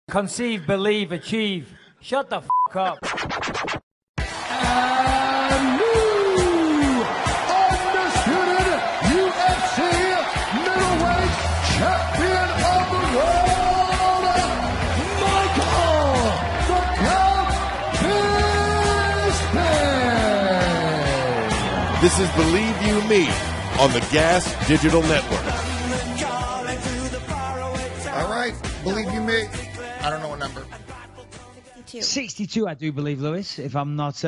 Conceive, believe, achieve. Shut the f*** up. And new undisputed UFC middleweight champion of the world, Michael the Count Bisping. This is Believe You Me on the Gas Digital Network. All right, Believe You Me. I don't know what number. 62, I do believe, Lewis, if I'm not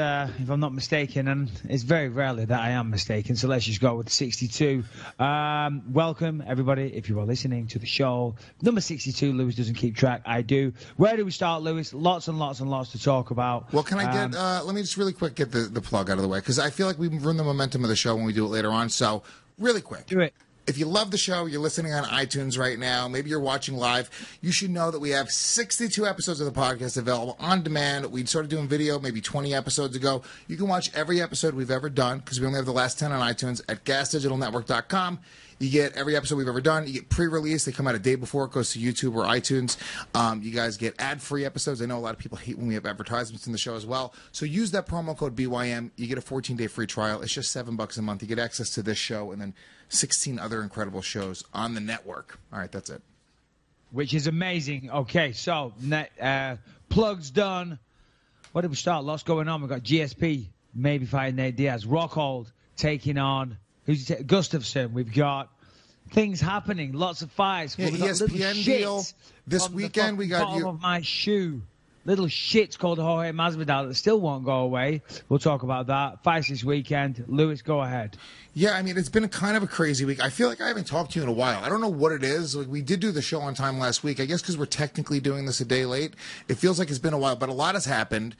mistaken, and it's very rarely that I am mistaken, so let's just go with 62. Welcome, everybody, if you are listening to the show. Number 62, Lewis doesn't keep track, I do. Where do we start, Lewis? Lots and lots and lots to talk about. Well, can I get, let me just really quick get the plug out of the way, because I feel like we ruin the momentum of the show when we do it later on, so really quick. Do it. If you love the show, you're listening on iTunes right now, maybe you're watching live, you should know that we have 62 episodes of the podcast available on demand. We started doing video maybe 20 episodes ago. You can watch every episode we've ever done, because we only have the last 10 on iTunes, at gasdigitalnetwork.com. You get every episode we've ever done. You get pre-release. They come out a day before it goes to YouTube or iTunes. You guys get ad-free episodes. I know a lot of people hate when we have advertisements in the show as well. So use that promo code BYM. You get a 14-day free trial. It's just $7 a month. You get access to this show and then 16 other incredible shows on the network. All right, that's it. Which is amazing. Okay, so plugs done. Where did we start? Lots going on. We've got GSP, maybe fighting Nate Diaz. Rockhold taking on Gustafsson. We've got things happening. Lots of fights. Yeah, ESPN deal. This weekend we got you. Of my shoe. Little shits called Jorge Masvidal that still won't go away. We'll talk about that. Fights this weekend. Lewis, go ahead. Yeah, I mean, it's been kind of a crazy week. I feel like I haven't talked to you in a while. I don't know what it is. Like, we did do the show on time last week. I guess because we're technically doing this a day late. It feels like it's been a while, but a lot has happened.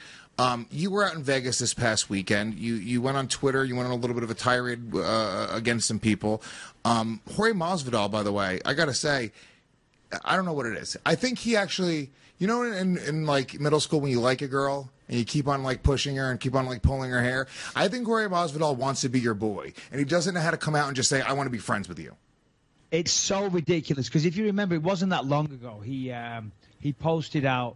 You were out in Vegas this past weekend. You went on Twitter. You went on a little bit of a tirade against some people. Jorge Masvidal, by the way, I got to say, I don't know what it is. I think he actually... You know, in like middle school when you like a girl and you keep on like pushing her and keep on like pulling her hair, I think Jorge Masvidal wants to be your boy, and he doesn't know how to come out and just say, "I want to be friends with you." It's so ridiculous because if you remember, it wasn't that long ago. He posted out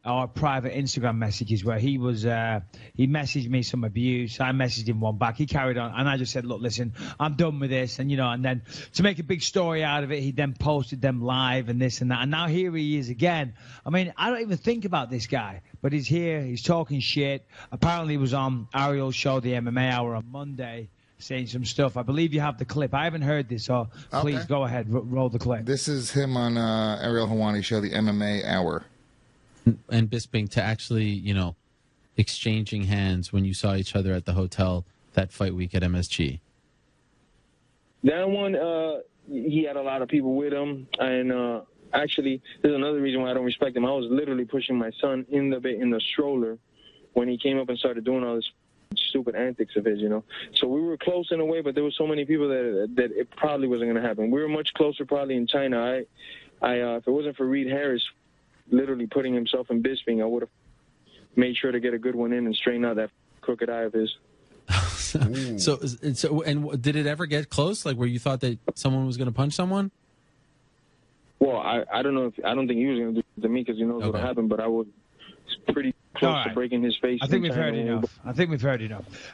our private Instagram messages where he messaged me some abuse. I messaged him one back. He carried on, and I just said, "Look, listen, I'm done with this." And and then to make a big story out of it, he then posted them live and this and that. And now here he is again. I mean, I don't even think about this guy, but he's here. He's talking shit. Apparently, he was on Ariel's show, the MMA Hour, on Monday, saying some stuff. I believe you have the clip. I haven't heard this, so please go ahead, roll the clip. This is him on Ariel Helwani's show, the MMA Hour. And Bisping to actually, exchanging hands when you saw each other at the hotel that fight week at MSG? That one, he had a lot of people with him, and actually, there's another reason why I don't respect him. I was literally pushing my son in the stroller when he came up and started doing all this stupid antics of his, So we were close in a way, but there were so many people that it probably wasn't going to happen. We were much closer probably in China. If it wasn't for Reed Harris literally putting himself in Bisping, I would have made sure to get a good one in and straighten out that crooked eye of his. So, did it ever get close? Like, where you thought that someone was going to punch someone? Well, I don't know. I don't think he was going to do it to me because he knows what happened. But I was pretty close to breaking his face. I think we've heard enough.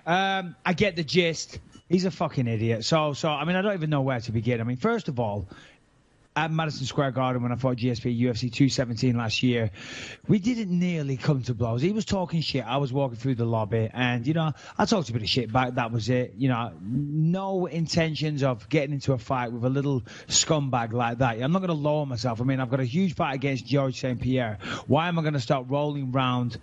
I get the gist. He's a fucking idiot. So I mean, I don't even know where to begin. I mean, first of all, at Madison Square Garden when I fought GSP UFC 217 last year, we didn't nearly come to blows. He was talking shit. I was walking through the lobby, and, I talked a bit of shit back. That was it. No intentions of getting into a fight with a little scumbag like that. I'm not going to lower myself. I mean, I've got a huge fight against George St. Pierre. Why am I going to start rolling around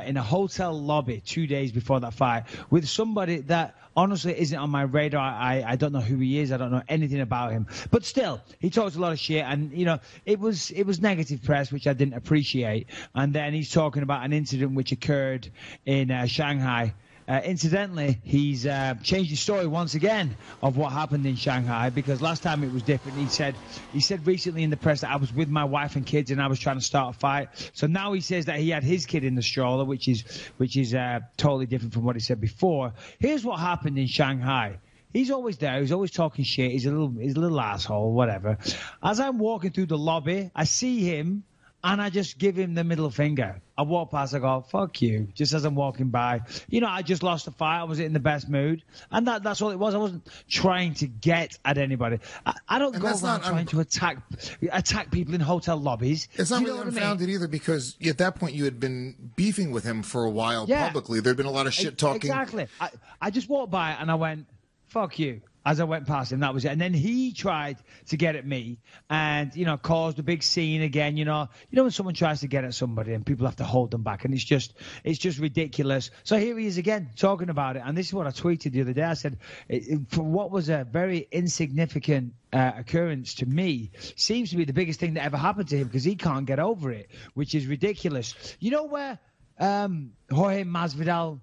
in a hotel lobby 2 days before that fight with somebody that honestly isn't on my radar? I don't know who he is. I don't know anything about him. But still, he talks a lot of shit, and it was negative press, which I didn't appreciate. And then he's talking about an incident which occurred in Shanghai. Incidentally, he's changed his story once again of what happened in Shanghai, because last time it was different. He said recently in the press that I was with my wife and kids and I was trying to start a fight. So now he says that he had his kid in the stroller, which is totally different from what he said before. Here's what happened in Shanghai. He's always there. He's always talking shit. He's a little asshole, whatever. As I'm walking through the lobby, I see him and I just give him the middle finger. I walk past, I go, fuck you, just as I'm walking by. You know, I just lost a fight. I was in the best mood. And that's all it was. I wasn't trying to get at anybody. I don't go around trying to attack people in hotel lobbies. It's not really unfounded either, because at that point you had been beefing with him for a while publicly. There'd been a lot of shit talking. Exactly. I just walked by and I went, fuck you. As I went past him, that was it. And then he tried to get at me and, you know, caused a big scene again. You know when someone tries to get at somebody and people have to hold them back, and it's just ridiculous. So here he is again talking about it. And this is what I tweeted the other day. I said, for what was a very insignificant occurrence to me, seems to be the biggest thing that ever happened to him, because he can't get over it, which is ridiculous. You know where Jorge Masvidal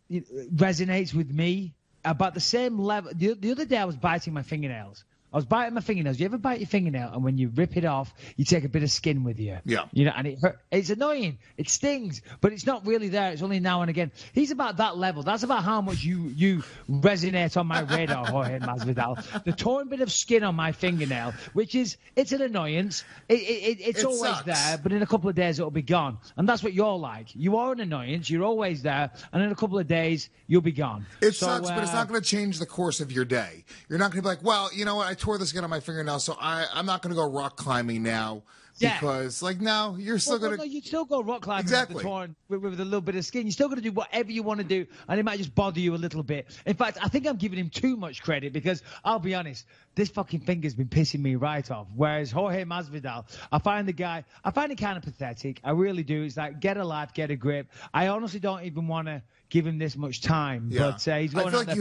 resonates with me? About the same level. The other day I was biting my fingernails. You ever bite your fingernail, and when you rip it off, you take a bit of skin with you? Yeah. You know, and it hurt. It's annoying. It stings, but it's not really there. It's only now and again. He's about that level. That's about how much you resonate on my radar, Jorge Masvidal. The torn bit of skin on my fingernail, it's an annoyance. It's always sucks. there, but in a couple of days it'll be gone. And that's what you're like. You are an annoyance. You're always there, and in a couple of days you'll be gone. It sucks, but it's not going to change the course of your day. You're not going to be like, well, you know what? I tore the skin on my fingernail, so I'm not going to go rock climbing now, because, no, you're still going to... No, you still go rock climbing exactly. with, the torn, with a little bit of skin. You're still going to do whatever you want to do, and it might just bother you a little bit. In fact, I think I'm giving him too much credit, because I'll be honest, this fucking finger's been pissing me right off. Whereas Jorge Masvidal, I find it kind of pathetic. I really do. It's like, get a life, get a grip. I honestly don't even want to give him this much time. Yeah. But he's going I feel like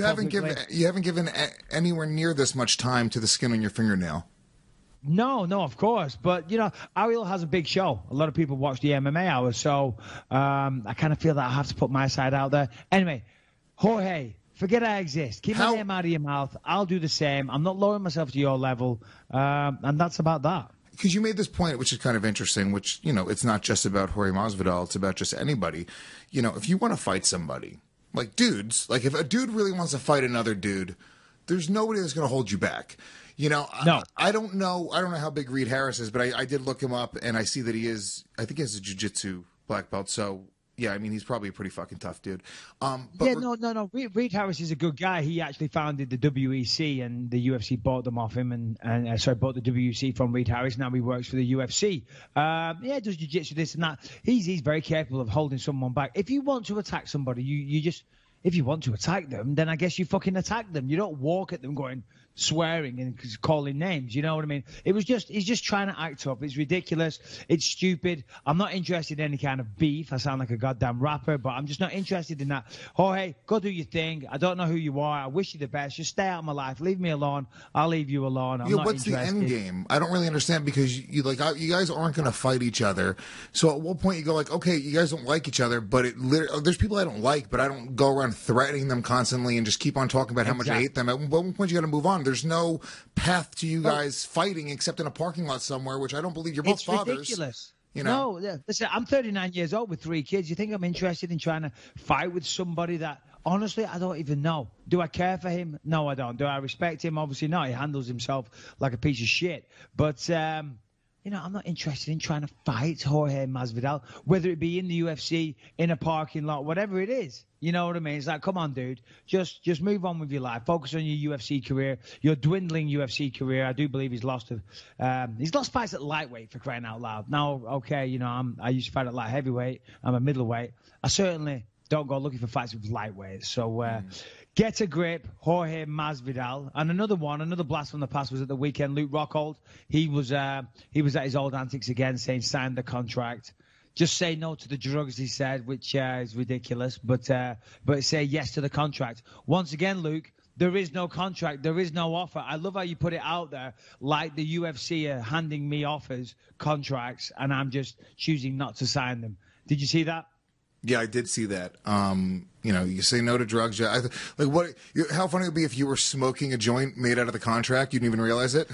you haven't given anywhere near this much time to the skin on your fingernail. No, of course. But, you know, Ariel has a big show. A lot of people watch the MMA hours. So I kind of feel that I have to put my side out there. Anyway, Jorge, forget I exist. Keep my name out of your mouth. I'll do the same. I'm not lowering myself to your level. And that's about that. Because you made this point, which is kind of interesting, which, you know, it's not just about Jorge Masvidal. It's about just anybody. You know, if you want to fight somebody, like dudes, like if a dude really wants to fight another dude, there's nobody that's going to hold you back. You know, no. I don't know how big Reed Harris is, but I did look him up, and I see that I think he has a jiu-jitsu black belt. So, yeah, I mean, he's probably a pretty fucking tough dude. No. Reed Harris is a good guy. He actually founded the WEC, and the UFC bought them off him, and bought the WEC from Reed Harris. Now he works for the UFC. Does jiu-jitsu, this and that. He's very capable of holding someone back. If you want to attack somebody, you just... If you want to attack them, then I guess you fucking attack them. You don't walk at them going swearing and calling names. You know what I mean? He's just trying to act up. It's ridiculous. It's stupid. I'm not interested in any kind of beef. I sound like a goddamn rapper, but I'm just not interested in that. Jorge, go do your thing. I don't know who you are. I wish you the best. Just stay out of my life. Leave me alone. I'll leave you alone. I'm not what's interested. the end game? I don't really understand, because you guys aren't going to fight each other. So at what point you go like, okay, you guys don't like each other, but there's people I don't like, but I don't go around threatening them constantly and just keep on talking about how much I hate them. At one point you got to move on. There's no path to you guys fighting except in a parking lot somewhere, which I don't believe. You're both fathers. It's ridiculous. You know? No, listen, I'm 39 years old with 3 kids. You think I'm interested in trying to fight with somebody that, honestly, I don't even know? Do I care for him? No, I don't. Do I respect him? Obviously not. He handles himself like a piece of shit. But, you know, I'm not interested in trying to fight Jorge Masvidal, whether it be in the UFC, in a parking lot, whatever it is. You know what I mean? It's like, come on, dude. Just move on with your life. Focus on your UFC career, your dwindling UFC career. I do believe he's lost fights at lightweight, for crying out loud. Now, okay, you know, I used to fight at light heavyweight. I'm a middleweight. I certainly don't go looking for fights with lightweights. So get a grip, Jorge Masvidal. And another blast from the past was at the weekend. Luke Rockhold. He was at his old antics again, saying sign the contract. Just say no to the drugs, he said, which is ridiculous. But say yes to the contract. Once again, Luke, there is no contract. There is no offer. I love how you put it out there, like the UFC are handing me offers, contracts, and I'm just choosing not to sign them. Did you see that? Yeah, I did see that. You know, you say no to drugs. How funny it would be if you were smoking a joint made out of the contract, you didn't even realize it.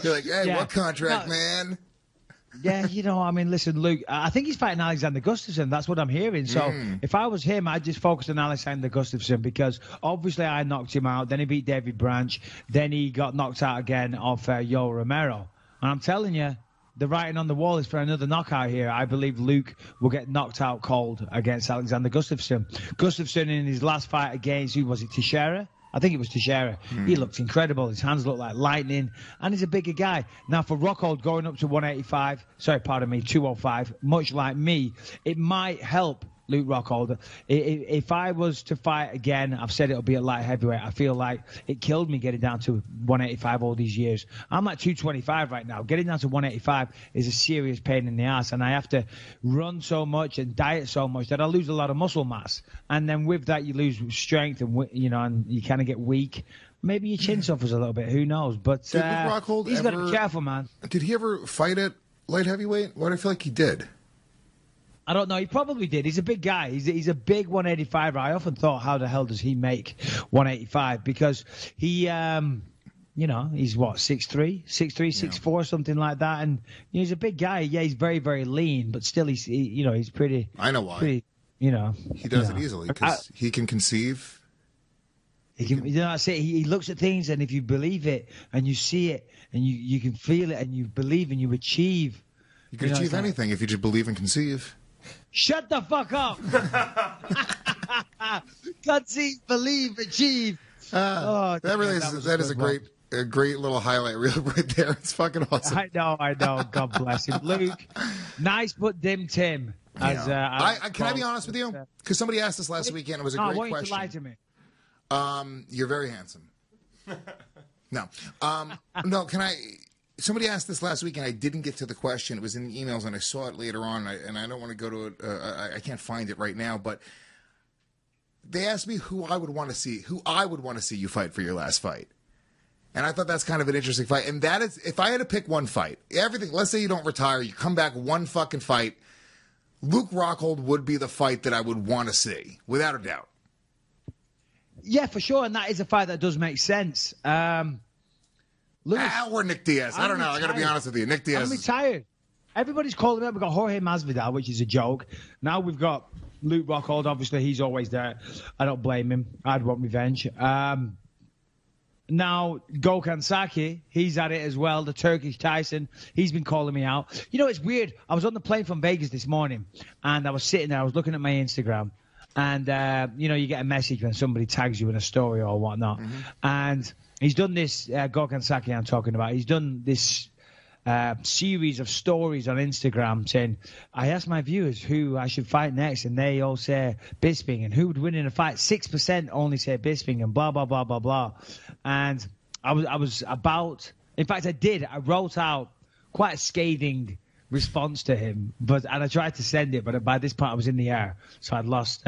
You're like, hey, what contract, man? Yeah, you know, I mean, listen, Luke, I think he's fighting Alexander Gustafsson. That's what I'm hearing. So if I was him, I'd just focus on Alexander Gustafsson, because obviously I knocked him out. Then he beat David Branch. Then he got knocked out again off Yoel Romero. And I'm telling you, the writing on the wall is for another knockout here. I believe Luke will get knocked out cold against Alexander Gustafsson. Gustafsson in his last fight against, who was it, Teixeira? I think it was Teixeira. He looked incredible. His hands looked like lightning, and he's a bigger guy. Now, for Rockhold going up to 205, much like me, it might help Luke Rockhold. If I was to fight again, I've said it'll be at light heavyweight. I feel like it killed me getting down to 185 all these years. I'm at 225 right now. Getting down to 185 is a serious pain in the ass, and I have to run so much and diet so much that I lose a lot of muscle mass. And then with that, you lose strength, and and you kind of get weak. Maybe your chin suffers a little bit. Who knows? But Did Luke Rockhold he's got to be careful, man. Did he ever fight at light heavyweight? Why do I feel like he did? I don't know. He probably did. He's a big guy. He's a big 185. I often thought, how the hell does he make 185? Because he, he's what, 6'3", 6'4", something like that. And he's a big guy. Yeah, he's very, very lean, but still, he's pretty. I know why. Pretty, he does it easily because he can conceive. I say he looks at things, and if you believe it and you see it and you can feel it and you believe and you achieve. You can achieve anything if you just believe and conceive. Shut the fuck up! Conceive, believe, achieve. That is a great little highlight reel right there. It's fucking awesome. I know. God bless him, Luke. Nice, but dim Tim. Can I be honest with you? Because somebody asked this last weekend. It was a great question. I want you to lie to me. You're very handsome. No. No. Can I? Somebody asked this last week, and I didn't get to the question. It was in the emails, and I saw it later on, and I don't want to go to it. I can't find it right now, but they asked me who I would want to see you fight for your last fight. And I thought that's kind of an interesting fight. And that is, if I had to pick one fight, everything, let's say you don't retire, you come back one fucking fight, Luke Rockhold would be the fight that I would want to see, without a doubt. Yeah, for sure, and that is a fight that does make sense. Or Nick Diaz. I don't know. I got to be honest with you. Nick Diaz. I'm retired. Everybody's calling me up. We've got Jorge Masvidal, which is a joke. Now we've got Luke Rockhold. Obviously, he's always there. I don't blame him. I'd want revenge. Now, Gokhan Saki, he's at it as well. The Turkish Tyson, he's been calling me out. It's weird. I was on the plane from Vegas this morning, and I was sitting there. I was looking at my Instagram, and, you get a message when somebody tags you in a story or whatnot. Mm-hmm. And he's done this, Gokhan Saki I'm talking about, he's done this series of stories on Instagram saying, I asked my viewers who I should fight next, and they all say Bisping, and who would win in a fight. 6% only say Bisping, and blah, blah, blah, blah, blah. And I was about, in fact, I wrote out quite a scathing response to him, and I tried to send it, but by this point I was in the air, so I'd lost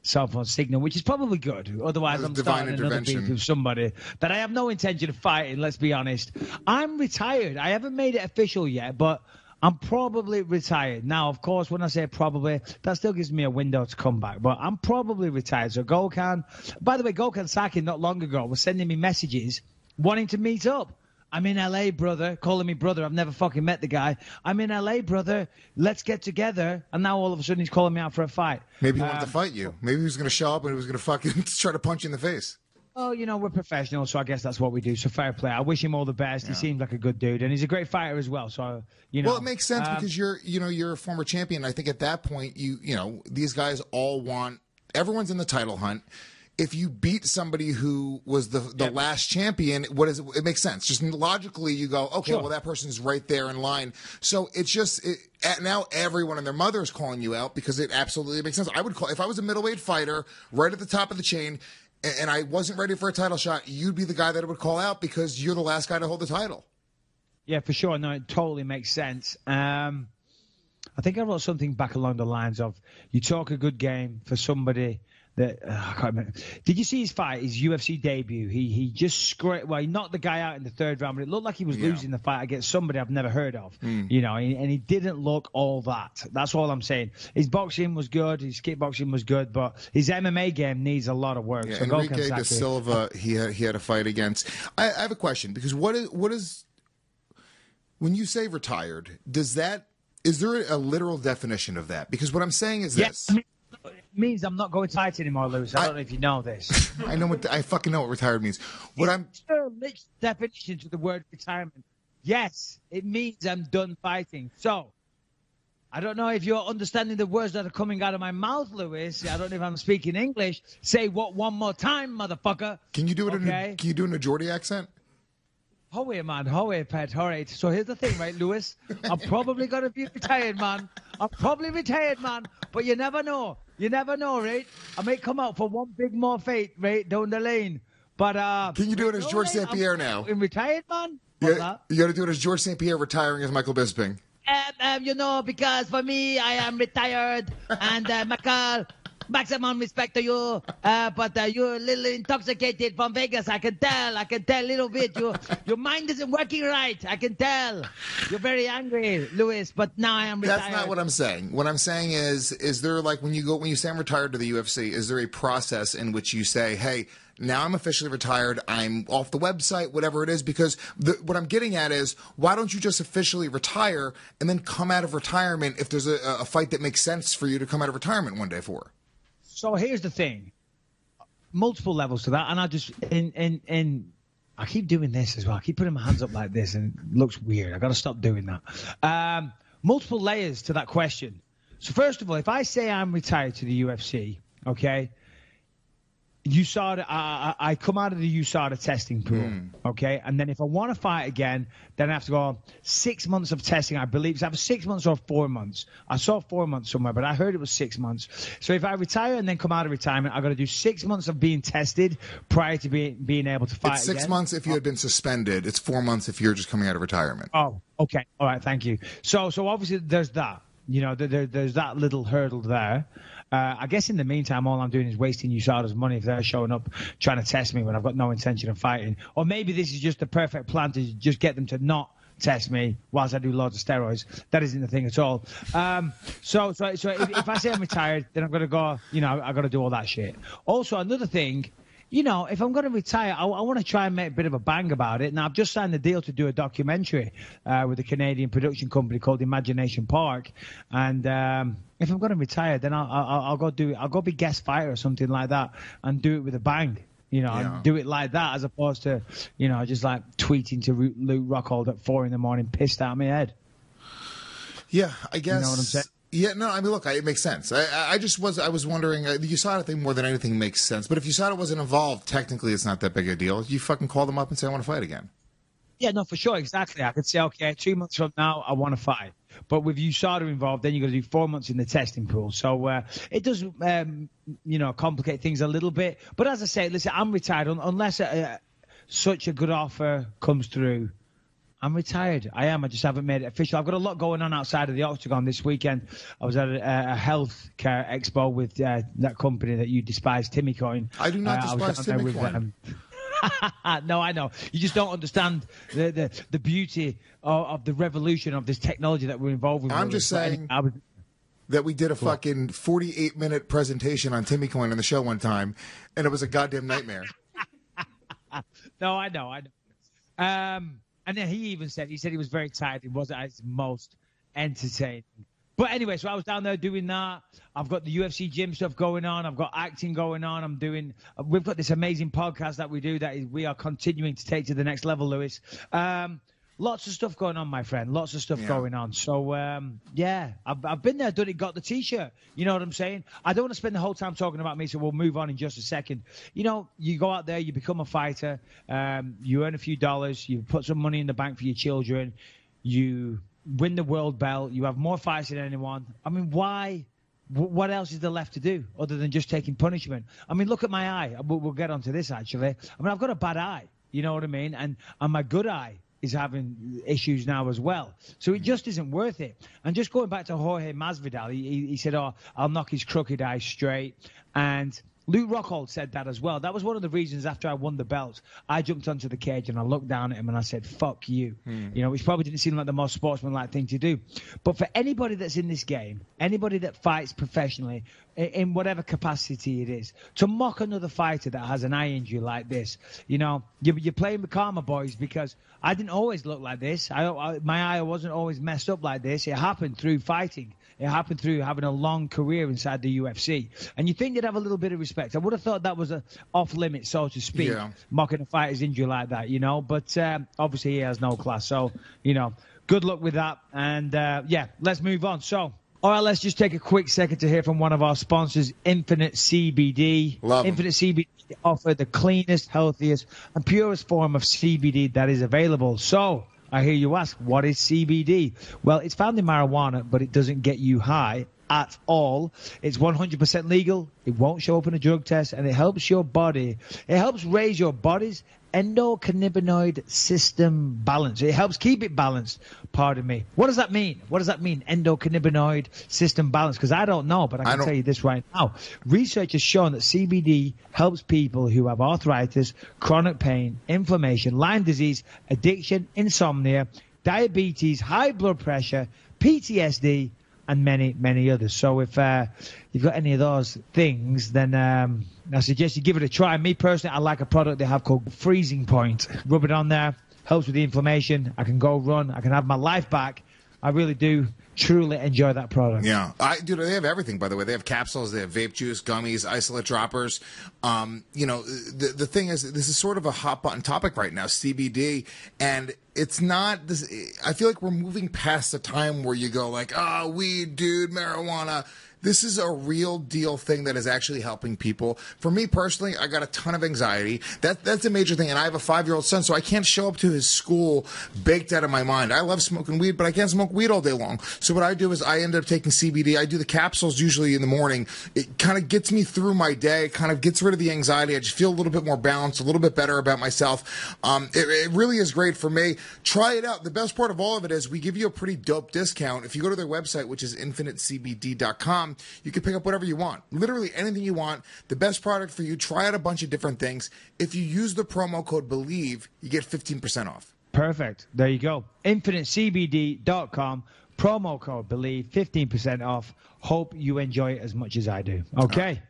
cell phone signal, which is probably good. Otherwise, I'm starting another beef with somebody that I have no intention of fighting. Let's be honest. I'm retired. I haven't made it official yet, but I'm probably retired. Now, of course, when I say probably, that still gives me a window to come back, but I'm probably retired. So Gokhan, by the way, Gokhan Saki not long ago was sending me messages wanting to meet up. I'm in L.A., brother, calling me brother. I've never fucking met the guy. I'm in L.A., brother. Let's get together. And now all of a sudden he's calling me out for a fight. Maybe he wanted to fight you. Maybe he was going to show up and he was going to fucking try to punch you in the face. Oh, we're professionals, so I guess that's what we do. So fair play. I wish him all the best. Yeah. He seems like a good dude, and he's a great fighter as well. So Well, it makes sense because you're a former champion. I think at that point, these guys all want. Everyone's in the title hunt. If you beat somebody who was the last champion, it makes sense. Just logically, you go, okay, Well, that person's right there in line. So it's just now everyone and their mother is calling you out because it absolutely makes sense. I would call if I was a middleweight fighter right at the top of the chain, and I wasn't ready for a title shot, you'd be the guy that I would call out because you're the last guy to hold the title. Yeah, for sure. No, it totally makes sense. I think I wrote something back along the lines of, you talk a good game for somebody that I can't remember. Did you see his fight, his UFC debut? He just he knocked the guy out in the third round, but it looked like he was losing the fight against somebody I've never heard of. And he didn't look all that. That's all I'm saying. His boxing was good, his kickboxing was good, but his MMA game needs a lot of work. Yeah, so Enrique da Silva, he had a fight against. I have a question, because what is when you say retired, is there a literal definition of that? Because what I'm saying is this. It means I'm not going to fight anymore, Lewis. I don't know if you know this. I fucking know what retired means. What I'm definition to the word retirement. Yes, it means I'm done fighting. So, I don't know if you're understanding the words that are coming out of my mouth, Lewis. I don't know if I'm speaking English. Say what one more time, motherfucker. Can you do it? Okay? Can you do a Geordie accent? Hoey, man. Hoey, pet. All right. So here's the thing, right, Lewis? I'm probably going to be retired, man. I'm probably retired, man. But you never know. You never know, right? I may come out for one big more fight, right, down the lane. But can you do it as George St. Pierre now? I'm retired, man. Yeah, you got to do it as George St. Pierre retiring as Michael Bisping. Because for me, I am retired, and Michael, maximum respect to you, but you're a little intoxicated from Vegas. I can tell a little bit. Your mind isn't working right. I can tell. You're very angry, Lewis, but now I am retired. That's not what I'm saying. What I'm saying is there, like, when you say I'm retired to the UFC, is there a process in which you say, hey, now I'm officially retired, I'm off the website, whatever it is? Because what I'm getting at is, why don't you just officially retire and then come out of retirement if there's a fight that makes sense for you to come out of retirement one day for? So here's the thing. Multiple levels to that, and I just I keep doing this as well. I keep putting my hands up like this, and it looks weird. I got to stop doing that. Multiple layers to that question. So first of all, if I say I'm retired to the UFC, okay, USADA, I come out of the USADA testing pool, okay? And then if I want to fight again, then I have to go 6 months of testing. I believe it's either 6 months or 4 months. I saw 4 months somewhere, but I heard it was 6 months. So if I retire and then come out of retirement, I've got to do 6 months of being tested prior to being able to fight It's 6 again. months if you had been suspended. It's 4 months if you're just coming out of retirement. Oh, okay. All right, thank you. So obviously there's that. You know, there's that little hurdle there. I guess in the meantime, all I'm doing is wasting USADA's money if they're showing up trying to test me when I've got no intention of fighting. Or maybe this is just the perfect plan to just get them to not test me whilst I do loads of steroids. That isn't the thing at all. So if I say I'm retired, then I'm going to go, you know, I've got to do all that shit. Also, another thing, you know, if I'm going to retire, I want to try and make a bit of a bang about it. Now, I've just signed a deal to do a documentary with a Canadian production company called Imagination Park. And if I'm going to retire, then I'll go be guest fighter or something like that and do it with a bang. You know, and do it like that as opposed to, you know, just like tweeting to Luke Rockhold at 4 a.m, pissed out of my head. Yeah, I guess. You know what I'm saying? Yeah, no, I mean, look, it makes sense. I was wondering, the USADA thing more than anything makes sense. But if USADA wasn't involved, technically it's not that big a deal. You fucking call them up and say, I want to fight again. Yeah, no, for sure, exactly. I could say, okay, 2 months from now, I want to fight. But with USADA involved, then you've got to do 4 months in the testing pool. So it does, you know, complicate things a little bit. But as I say, listen, I'm retired. Unless such a good offer comes through, I'm retired. I am. I just haven't made it official. I've got a lot going on outside of the octagon this weekend. I was at a health care expo with that company that you despise, Timmy Coin. I do not despise Timmy Coin. No, I know. You just don't understand the beauty of the revolution of this technology that we're involved with. I'm just saying that we did a fucking 48-minute presentation on Timmy Coin on the show one time, and it was a goddamn nightmare. No, I know. And then he said he was very tired. It wasn't his most entertaining. But anyway, so I was down there doing that. I've got the UFC gym stuff going on. I've got acting going on. We've got this amazing podcast that we do we are continuing to take to the next level, Lewis. Lots of stuff going on, my friend. Lots of stuff going on. So, I've been there, done it, got the T-shirt. You know what I'm saying? I don't want to spend the whole time talking about me, so we'll move on in just a second. You know, you go out there, you become a fighter, you earn a few dollars, you put some money in the bank for your children, you win the world belt, you have more fights than anyone. I mean, why? What else is there left to do other than just taking punishment? I mean, look at my eye. We'll get onto this, actually. I mean, I've got a bad eye. You know what I mean? And my good eye is having issues now as well. So it just isn't worth it. And just going back to Jorge Masvidal, he said, I'll knock his crooked eye straight. And Luke Rockhold said that as well. That was one of the reasons after I won the belt, I jumped onto the cage and I looked down at him and I said, fuck you. You know, which probably didn't seem like the most sportsmanlike thing to do. But for anybody that's in this game, anybody that fights professionally, in whatever capacity it is, to mock another fighter that has an eye injury like this, you know, you're playing with karma, boys, because I didn't always look like this. My eye wasn't always messed up like this. It happened through fighting. It happened through having a long career inside the UFC. And you think they'd have a little bit of respect. I would have thought that was a off limit, so to speak, mocking a fighter's injury like that, you know. But obviously he has no class. So, you know, good luck with that. And, yeah, let's move on. So, all right, let's just take a quick second to hear from one of our sponsors, Infinite CBD. Love 'em. Infinite CBD offer the cleanest, healthiest, and purest form of CBD that is available. So, I hear you ask, what is CBD? Well, it's found in marijuana, but it doesn't get you high at all. It's 100% legal. It won't show up in a drug test, and it helps your body. It helps raise your body's endocannabinoid system balance. It helps keep it balanced. Pardon me. What does that mean? What does that mean, endocannabinoid system balance? Because I don't know, but I can tell you this right now. Research has shown that CBD helps people who have arthritis, chronic pain, inflammation, Lyme disease, addiction, insomnia, diabetes, high blood pressure, PTSD, and many, many others. So if you've got any of those things, then I suggest you give it a try. Me personally, I like a product they have called Freezing Point. Rub it on there, helps with the inflammation. I can go run. I can have my life back. I really do truly enjoy that product. Yeah. Dude, they have everything, by the way. They have capsules, they have vape juice, gummies, isolate droppers. You know, the thing is, this is sort of a hot button topic right now, CBD, and it's not this. I feel like we're moving past the time where you go like, weed, dude, marijuana. This is a real deal thing that is actually helping people. For me personally, I got a ton of anxiety. That's a major thing. And I have a 5-year-old son, so I can't show up to his school baked out of my mind. I love smoking weed, but I can't smoke weed all day long. So what I do is I end up taking CBD. I do the capsules usually in the morning. It kind of gets me through my day. It kind of gets rid of the anxiety. I just feel a little bit more balanced, a little bit better about myself. It really is great for me. Try it out. The best part of all of it is we give you a pretty dope discount. If you go to their website, which is infinitecbd.com, you can pick up whatever you want. Literally anything you want. The best product for you. Try out a bunch of different things. If you use the promo code BELIEVE, you get 15% off. Perfect. There you go. InfiniteCBD.com. Promo code BELIEVE. 15% off. Hope you enjoy it as much as I do. Okay. Right.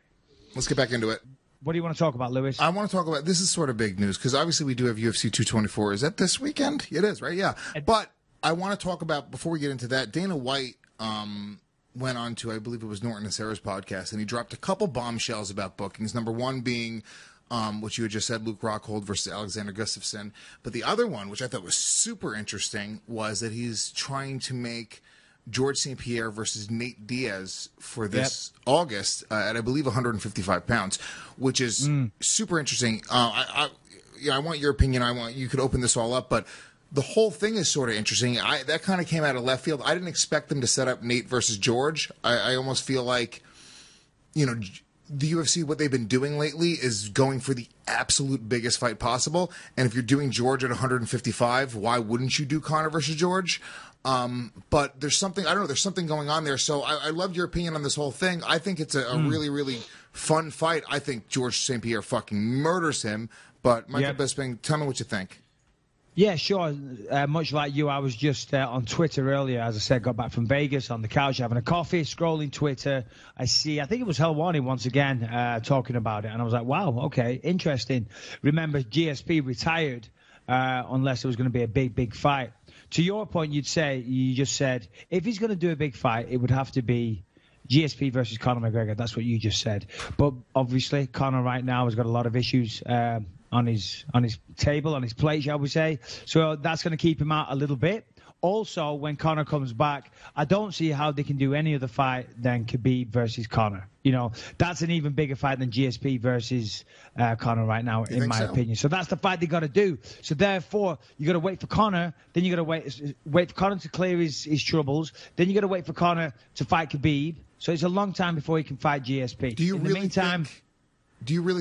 Let's get back into it. What do you want to talk about, Lewis? I want to talk about, this is sort of big news because obviously we do have UFC 224. Is that this weekend? It is, right? Yeah. But I want to talk about, before we get into that, Dana White went on to, I believe it was Norton and Sarah's podcast, and he dropped a couple bombshells about bookings. Number one being, which you had just said, Luke Rockhold versus Alexander Gustafsson. But the other one, which I thought was super interesting, was that he's trying to make George St. Pierre versus Nate Diaz for this August at, I believe, 155 pounds, which is super interesting. I want your opinion. You could open this all up, but the whole thing is sort of interesting. That kind of came out of left field. I didn't expect them to set up Nate versus George. I almost feel like, you know, the UFC, what they've been doing lately is going for the absolute biggest fight possible. And if you're doing George at 155, why wouldn't you do Conor versus George? But there's something, I don't know, there's something going on there. So I loved your opinion on this whole thing. I think it's a really, really fun fight. I think George St. Pierre fucking murders him. But Michael Bisping, tell me what you think. Yeah, sure. Much like you, I was just on Twitter earlier. As I said, got back from Vegas on the couch having a coffee, scrolling Twitter. I think it was Helwani once again talking about it. And I was like, wow, okay, interesting. Remember, GSP retired unless it was going to be a big, big fight. To your point, you just said, if he's going to do a big fight, it would have to be GSP versus Conor McGregor. That's what you just said. But obviously, Conor right now has got a lot of issues on his table, on his plate, shall we say. So that's going to keep him out a little bit. Also, when Conor comes back, I don't see how they can do any other fight than Khabib versus Conor. You know, that's an even bigger fight than GSP versus Conor right now, in my opinion. So that's the fight they got to do. So therefore, you got to wait for Conor. Then you got to wait for Conor to clear his troubles. Then you got to wait for Conor to fight Khabib. So it's a long time before he can fight GSP. Do you really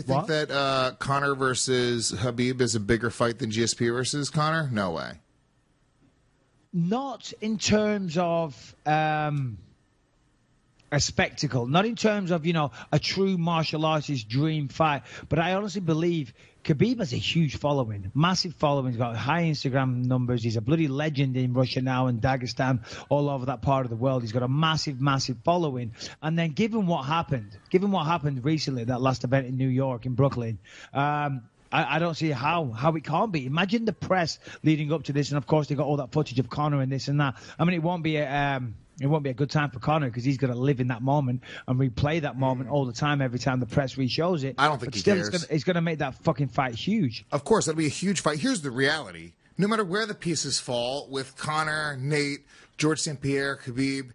think that Conor versus Khabib is a bigger fight than GSP versus Conor? No way. Not in terms of a spectacle, not in terms of, you know, a true martial artist dream fight. But I honestly believe Khabib has a huge following, massive following. He's got high Instagram numbers. He's a bloody legend in Russia now and Dagestan, all over that part of the world. He's got a massive, massive following. And then given what happened recently, that last event in New York, in Brooklyn, I don't see how it can't be. Imagine the press leading up to this, and of course they got all that footage of Conor and this and that. I mean, it won't be it won't be a good time for Conor because he's going to live in that moment and replay that moment all the time every time the press re-shows it. I don't think but he still, cares. It's going to make that fucking fight huge. Of course, that'll be a huge fight. Here's the reality. No matter where the pieces fall, with Conor, Nate, George St. Pierre, Khabib,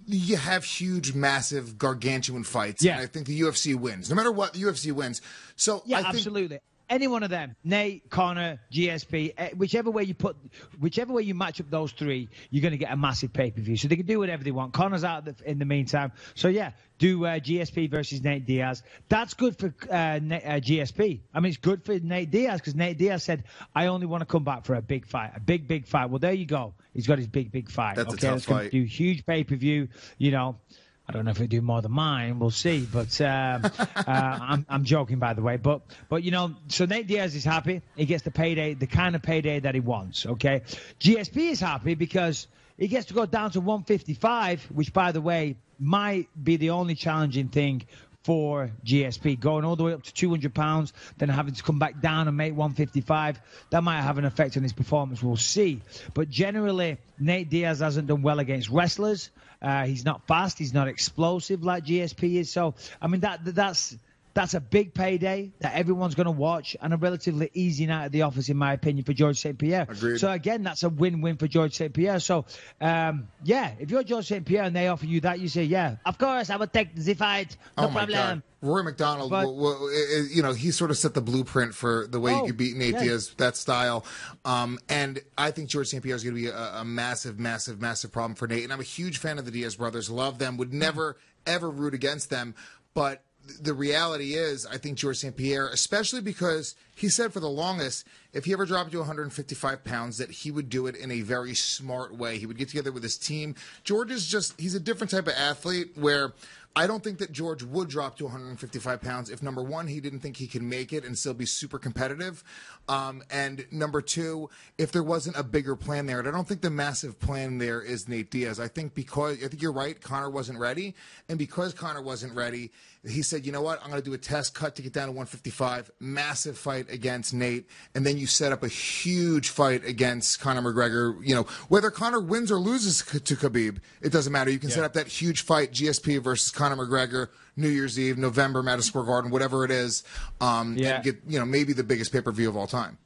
you have huge, massive, gargantuan fights. Yeah. And I think the UFC wins. No matter what, the UFC wins. So Yeah, I think, absolutely. Any one of them, Nate, Conor, GSP, whichever way you match up those three, you're going to get a massive pay-per-view. So they can do whatever they want. Conor's out in the meantime. So yeah, do GSP versus Nate Diaz. That's good for GSP. I mean, it's good for Nate Diaz because Nate Diaz said, I only want to come back for a big fight, a big fight. Well, there you go. He's got his big fight. That's a tough going fight. to do huge pay-per-view, I don't know if he'll do more than mine. We'll see. But I'm joking, by the way. But so Nate Diaz is happy. He gets the payday, the kind of payday that he wants. Okay. GSP is happy because he gets to go down to 155, which, by the way, might be the only challenging thing for GSP, going all the way up to 200 pounds, then having to come back down and make 155. That might have an effect on his performance. We'll see. But generally, Nate Diaz hasn't done well against wrestlers. He's not fast. He's not explosive like GSP is. So, I mean, that's a big payday that everyone's going to watch and a relatively easy night at the office, in my opinion, for George St. Pierre. Agreed. So, again, that's a win-win for George St. Pierre. So, if you're George St. Pierre and they offer you that, you say, yeah, of course, I would take the fight. No my problem. God. Rory McDonald, he sort of set the blueprint for the way you could beat Nate Diaz, that style. And I think George St. Pierre is going to be a massive, massive, massive problem for Nate. And I'm a huge fan of the Diaz brothers. Love them. Would never, ever root against them. But the reality is, I think George St. Pierre, especially because he said for the longest, if he ever dropped to 155 pounds, that he would do it in a very smart way. He would get together with his team. George is he's a different type of athlete where I don't think that George would drop to 155 pounds if, number one, he didn't think he could make it and still be super competitive. And number two, if there wasn't a bigger plan there. And I don't think the massive plan there is Nate Diaz. I think you're right, Conor wasn't ready. And because Conor wasn't ready, he said, you know what, I'm going to do a test cut to get down to 155, massive fight against Nate. And then you set up a huge fight against Conor McGregor. Whether Conor wins or loses to Khabib, it doesn't matter. You can set up that huge fight, GSP versus Conor McGregor, New Year's Eve, November, Madison Square Garden, whatever it is, and get maybe the biggest pay-per-view of all time.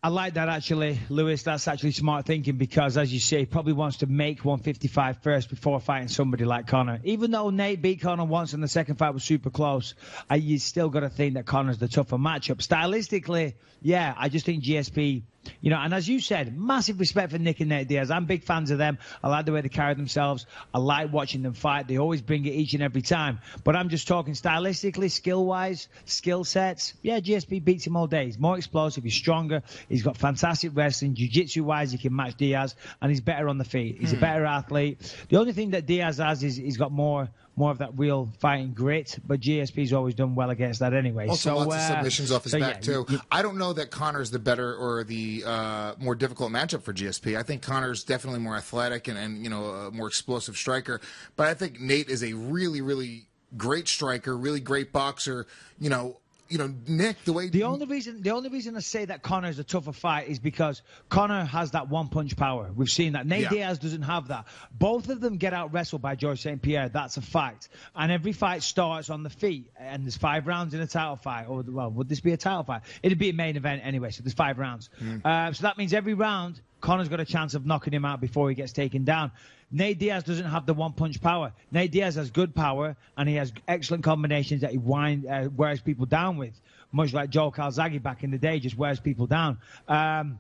I like that, actually, Lewis. That's actually smart thinking because, as you say, he probably wants to make 155 first before fighting somebody like Conor. Even though Nate beat Conor once and the second fight was super close, you still got to think that Conor's the tougher matchup. Stylistically, yeah, I just think GSP, and as you said, massive respect for Nick and Nate Diaz. I'm big fans of them. I like the way they carry themselves. I like watching them fight. They always bring it each and every time. But I'm just talking stylistically, skill-wise, skill sets. Yeah, GSP beats him all day. He's more explosive. He's stronger. He's got fantastic wrestling. Jiu-jitsu-wise, he can match Diaz. And he's better on the feet. He's a better athlete. The only thing that Diaz has is he's got more of that real fighting grit, but GSP's always done well against that anyway. Also, lots of submissions off his back, too. I don't know that Conor's the better or the more difficult matchup for GSP. I think Conor's definitely more athletic and a more explosive striker, but I think Nate is a really, really great striker, really great boxer, Nick, the only reason I say that Conor is a tougher fight is because Conor has that one-punch power. We've seen that. Nate Diaz doesn't have that. Both of them get out-wrestled by George St. Pierre. That's a fact. And every fight starts on the feet. And there's 5 rounds in a title fight. Or, well, would this be a title fight? It'd be a main event anyway, so there's 5 rounds. So that means every round, Conor's got a chance of knocking him out before he gets taken down. Nate Diaz doesn't have the one-punch power. Nate Diaz has good power, and he has excellent combinations that he wears people down with, much like Joe Calzaghe back in the day, just wears people down. Conor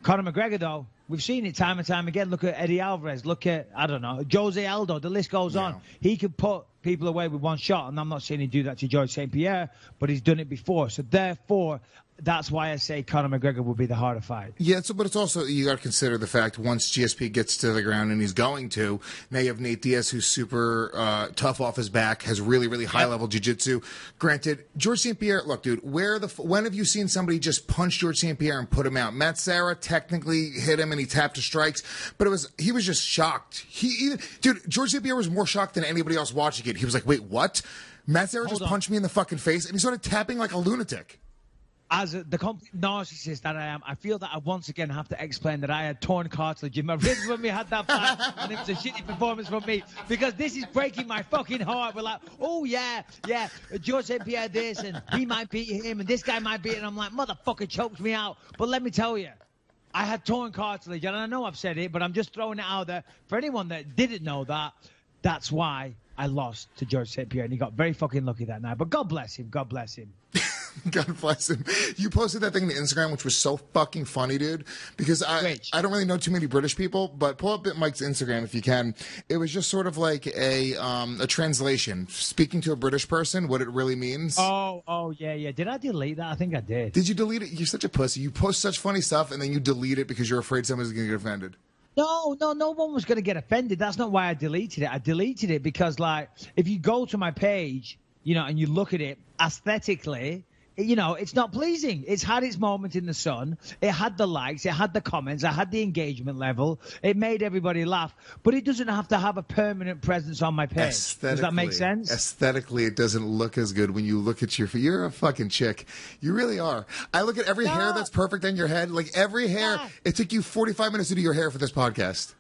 McGregor, though, we've seen it time and time again. Look at Eddie Alvarez. Look at, Jose Aldo. The list goes on. He could put people away with one shot, and I'm not saying he'd do that to George St. Pierre, but he's done it before. So, therefore, that's why I say Conor McGregor will be the harder fight. Yeah, but it's also, you got to consider the fact once GSP gets to the ground, and he's going to, now you have Nate Diaz, who's super tough off his back, has really, really high-level jiu-jitsu. Granted, George St. Pierre, look, dude, when have you seen somebody just punch George St. Pierre and put him out? Matt Serra technically hit him, and he tapped his strikes, but he was just shocked. George St. Pierre was more shocked than anybody else watching it. He was like, wait, what? Matt Serra just punched me in the fucking face, and he started tapping like a lunatic. As the complete narcissist that I am, I feel that I once again have to explain that I had torn cartilage in my ribs when we had that fight, and it was a shitty performance from me, because this is breaking my fucking heart. We're like, oh, yeah, George St. Pierre this, and he might beat him, and this guy might beat him. I'm like, motherfucker choked me out. But let me tell you, I had torn cartilage, and I know I've said it, but I'm just throwing it out there. For anyone that didn't know that, that's why I lost to George St. Pierre, and he got very fucking lucky that night. But God bless him. God bless him. God bless him. You posted that thing to Instagram, which was so fucking funny, dude. Because I don't really know too many British people, but pull up Mike's Instagram if you can. It was just sort of like a translation, speaking to a British person, what it really means. Oh, yeah. Did I delete that? I think I did. Did you delete it? You're such a pussy. You post such funny stuff, and then you delete it because you're afraid someone's going to get offended. No one was going to get offended. That's not why I deleted it. I deleted it because, like, if you go to my page, you know, and you look at it aesthetically, you know, it's not pleasing. It's had its moment in the sun. It had the likes. It had the comments. It had the engagement level. It made everybody laugh. But it doesn't have to have a permanent presence on my page. Does that make sense? Aesthetically, it doesn't look as good when you look at you're a fucking chick. You really are. I look at every hair that's perfect on your head. Like, every hair. Yeah. It took you 45 minutes to do your hair for this podcast.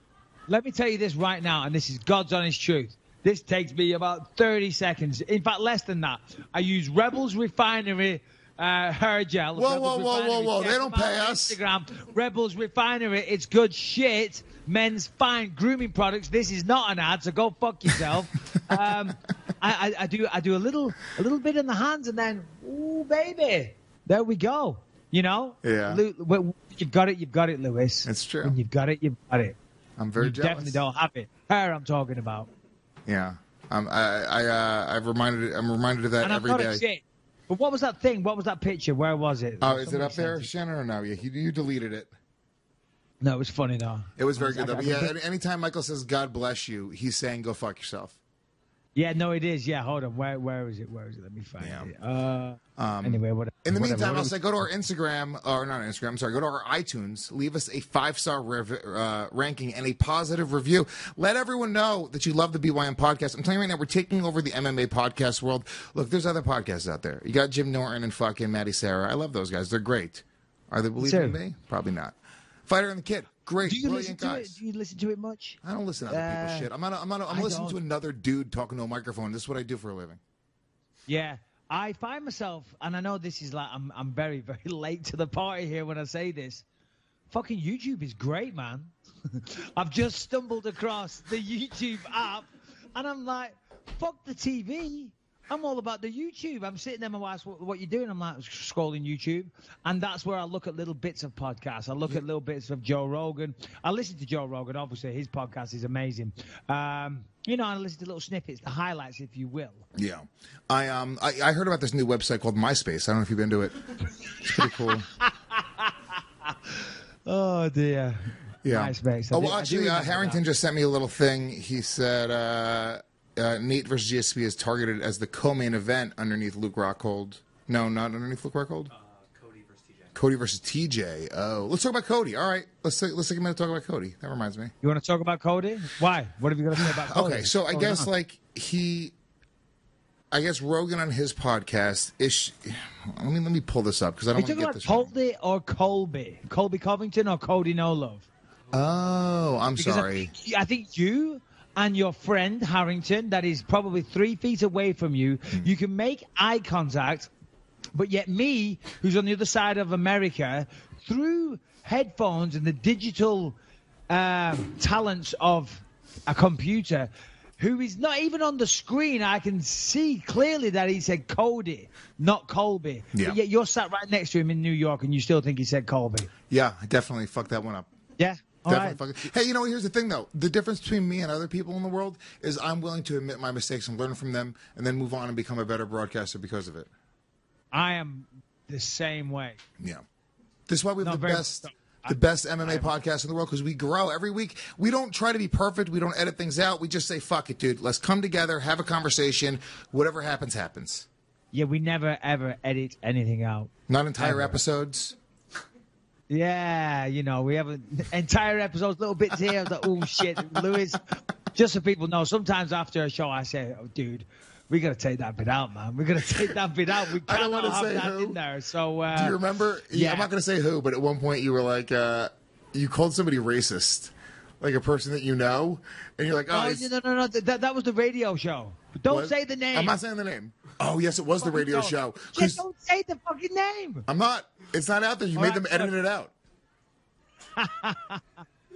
Let me tell you this right now, and this is God's honest truth. This takes me about 30 seconds. In fact, less than that. I use Rebels Refinery hair gel. Whoa. They don't pay us. Instagram, Rebels Refinery. It's good shit. Men's fine grooming products. This is not an ad, so go fuck yourself. I do a little bit in the hands, and then, ooh, baby. There we go. You know? Yeah. You've got it, Lewis. It's true. When you've got it, you've got it. I'm very jealous. Definitely don't have it. Hair I'm talking about. Yeah, I'm reminded of that every day. Shit. But what was that thing? What was that picture? Where was it? Oh, is it up there, Shannon, or no? Yeah, you deleted it. No, it was funny though. It was very good though. But yeah, anytime Michael says "God bless you," he's saying "Go fuck yourself." Yeah, no, it is. Yeah, hold on. Where is it? Let me find it. Anyway, whatever. In the meantime, I'll say go to our Instagram, or not Instagram, sorry, go to our iTunes, leave us a 5-star ranking and a positive review. Let everyone know that you love the BYM podcast. I'm telling you right now, we're taking over the MMA podcast world. Look, there's other podcasts out there. You got Jim Norton and fucking Maddie Sarah. I love those guys. They're great. Are they believing in me? Probably not. Fighter and the Kid. Great, brilliant guys. Do you listen to it much? I don't listen to other people's shit. I'm listening to another dude talking to a microphone. This is what I do for a living. Yeah. I find myself, and I know this is like, I'm very, very late to the party here when I say this. Fucking YouTube is great, man. I've just stumbled across the YouTube app, and I'm like, fuck the TV. I'm all about the YouTube. I'm sitting there, my wife's, what you doing? I'm like, scrolling YouTube. And that's where I look at little bits of podcasts. I look at little bits of Joe Rogan. I listen to Joe Rogan. Obviously, his podcast is amazing. You know, I listen to little snippets, the highlights, if you will. Yeah. I heard about this new website called MySpace. I don't know if you've been to it. It's pretty cool. Oh, dear. Yeah. MySpace. Well, actually, Harrington just sent me a little thing. He said... Nate versus GSP is targeted as the co-main event underneath Luke Rockhold. No, not underneath Luke Rockhold. Cody versus TJ. Oh, let's talk about Cody. All right, let's take a minute to talk about Cody. That reminds me. You want to talk about Cody? Why? What have you got to say about Cody? Okay, so I guess Rogan on his podcast is. Let me pull this up because I don't want to get this wrong. Colby or Colby? Colby Covington or Cody No Love? Oh, I'm sorry. I think you and your friend Harrington, that is probably 3 feet away from you, you can make eye contact, but yet me, who's on the other side of America, through headphones and the digital talents of a computer, who is not even on the screen, I can see clearly that he said Cody, not Colby. Yeah. But yet you're sat right next to him in New York and you still think he said Colby. Yeah, I definitely fucked that one up. Yeah. Hey, you know, here's the thing, though. The difference between me and other people in the world is I'm willing to admit my mistakes and learn from them and then move on and become a better broadcaster because of it. I am the same way. Yeah. This is why we have the best MMA podcast in the world, because we grow every week. We don't try to be perfect. We don't edit things out. We just say, fuck it, dude. Let's come together, have a conversation. Whatever happens, happens. Yeah, we never, ever edit anything out. Not entire episodes. Yeah, you know, we have entire episodes, little bits here. I was like, oh, shit, Lewis. Just so people know, sometimes after a show, I say, oh, dude, We got to take that bit out, man. We got to take that bit out. We I don't cannot wanna have say that who. in there. So, Do you remember? yeah. I'm not going to say who, but at one point you were like, you called somebody racist, like a person that you know, and you're like, oh, no. That was the radio show. But don't what? say the name. I'm not saying the name. Oh, yes, it was the radio Don't. show. Just don't say the fucking name. I'm not. It's not out there. You All made right, them edit it out.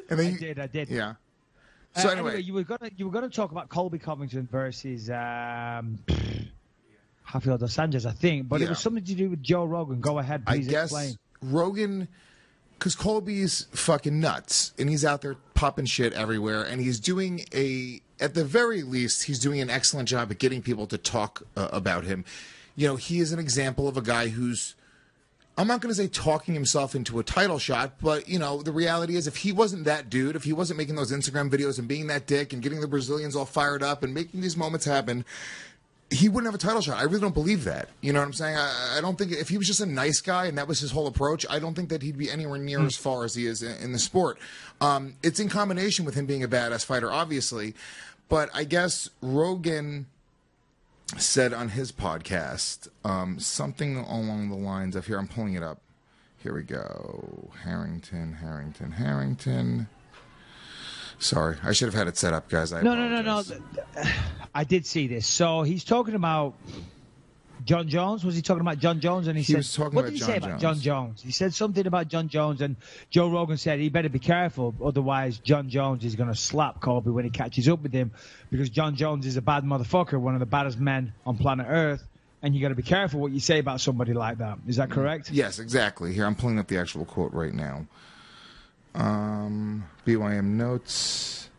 And then I did. Yeah. So anyway, you were gonna talk about Colby Covington versus Rafael dos Anjos, I think, but it was something to do with Joe Rogan. Go ahead, please I guess explain. Rogan, because Colby's fucking nuts, and he's out there popping shit everywhere, and he's doing at the very least, he's doing an excellent job at getting people to talk about him. You know, he is an example of a guy who's, I'm not going to say talking himself into a title shot, but, you know, the reality is if he wasn't that dude, if he wasn't making those Instagram videos and being that dick and getting the Brazilians all fired up and making these moments happen, he wouldn't have a title shot. I really don't believe that. You know what I'm saying? I don't think if he was just a nice guy and that was his whole approach, I don't think that he'd be anywhere near as far as he is in the sport. It's in combination with him being a badass fighter, obviously, but I guess Rogan said on his podcast something along the lines of, here, I'm pulling it up. Here we go. Harrington. Sorry, I should have had it set up, guys. No. I did see this. So he's talking about John Jones. Was he talking about John Jones? And he said, was talking what about did he John say about Jones. John Jones? He said something about John Jones, and Joe Rogan said he better be careful, otherwise John Jones is going to slap Colby when he catches up with him, because John Jones is a bad motherfucker, one of the baddest men on planet Earth, and you got to be careful what you say about somebody like that. Is that correct? Yes, exactly. Here, I'm pulling up the actual quote right now. BYM notes.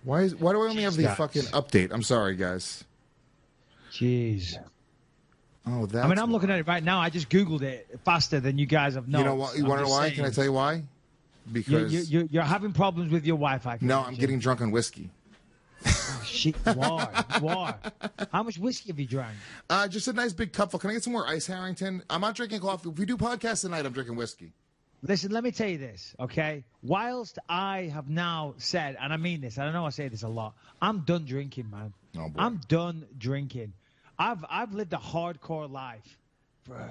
Why do I only have the Jeez, fucking update? I'm sorry, guys. Jeez. Oh, that's. I mean, I'm looking at it right now. I just Googled it faster than you guys have known. You know what? You want to know why? Can I tell you why? Because You're having problems with your Wi-Fi. no, I'm getting drunk on whiskey. Oh, shit. Why? How much whiskey have you drank? Just a nice big cupful. Can I get some more ice, Harrington? I'm not drinking coffee. If we do podcasts tonight, I'm drinking whiskey. Listen, let me tell you this, okay? Whilst I have now said, and I mean this, and I know I say this a lot, I'm done drinking, man. Oh, boy. I'm done drinking. I've lived a hardcore life for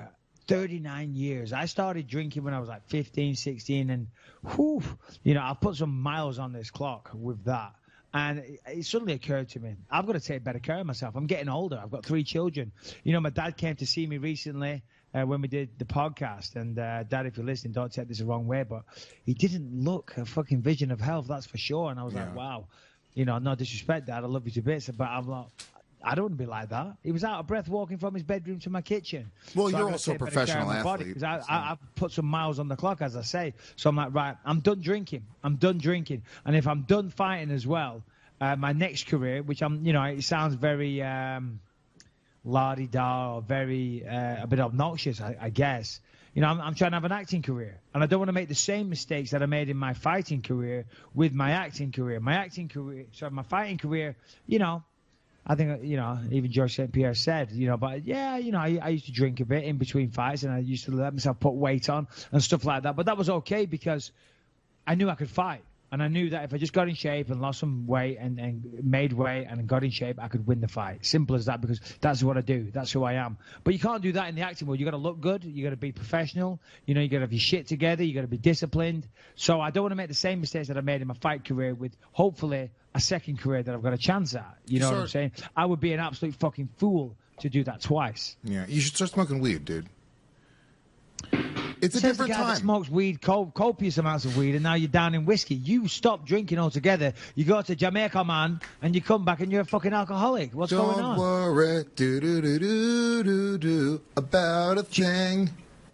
39 years. I started drinking when I was like 15, 16, and whew, you know, I've put some miles on this clock with that. And it suddenly occurred to me, I've got to take better care of myself. I'm getting older. I've got 3 children. You know, my dad came to see me recently when we did the podcast. And, Dad, if you're listening, don't take this the wrong way, but he didn't look a fucking vision of health, that's for sure. And I was like, wow, you know, no disrespect, Dad. I love you to bits. But I'm like, I don't want to be like that. He was out of breath walking from his bedroom to my kitchen. Well, so you're also a professional athlete. Because I've put some miles on the clock, as I say. So I'm like, right, I'm done drinking. And if I'm done fighting as well, my next career, which I'm, you know, it sounds very la-di-da or very a bit obnoxious, I guess. You know, I'm trying to have an acting career. And I don't want to make the same mistakes that I made in my fighting career with my acting career. My fighting career, you know, I think, you know, even George St. Pierre said, you know, but yeah, you know, I used to drink a bit in between fights and I used to let myself put weight on and stuff like that. But that was okay because I knew I could fight. And I knew that if I just got in shape and lost some weight and made weight and got in shape, I could win the fight. Simple as that, because that's what I do. That's who I am. But you can't do that in the acting world. You got to look good. You got to be professional. You know, you got to have your shit together. You got to be disciplined. So I don't want to make the same mistakes that I made in my fight career with hopefully a second career that I've got a chance at. You know what I'm saying? I would be an absolute fucking fool to do that twice. Yeah, you should start smoking weed, dude. It's a Says different the guy time. that smokes weed, copious amounts of weed, and now you're down in whiskey. You stop drinking altogether. You go to Jamaica, man, and you come back and you're a fucking alcoholic. What's going on? Don't worry, do about a thing.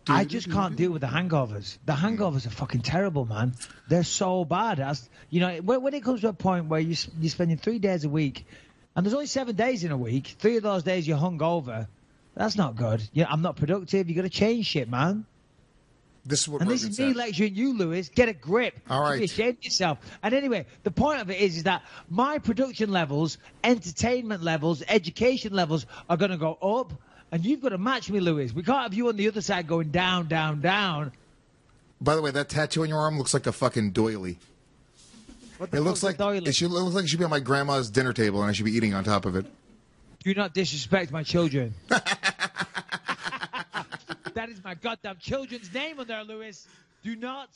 I just can't deal with the hangovers. The hangovers are fucking terrible, man. They're so bad. You know, when it comes to a point where you're spending 3 days a week, and there's only 7 days in a week, 3 of those days you're hungover, that's not good. I'm not productive. You got to change shit, man. This is what And Rogan this is said. me lecturing you, Lewis. Get a grip. All right. Be ashamed of yourself. And anyway, the point of it is that my production levels, entertainment levels, education levels are going to go up. And you've got to match me, Lewis. We can't have you on the other side going down, down, down. By the way, that tattoo on your arm looks like a fucking doily. What the It looks fuck's like a doily? it looks like it should be on my grandma's dinner table, and I should be eating on top of it. Do not disrespect my children. That is my goddamn children's name on there, Lewis. Do not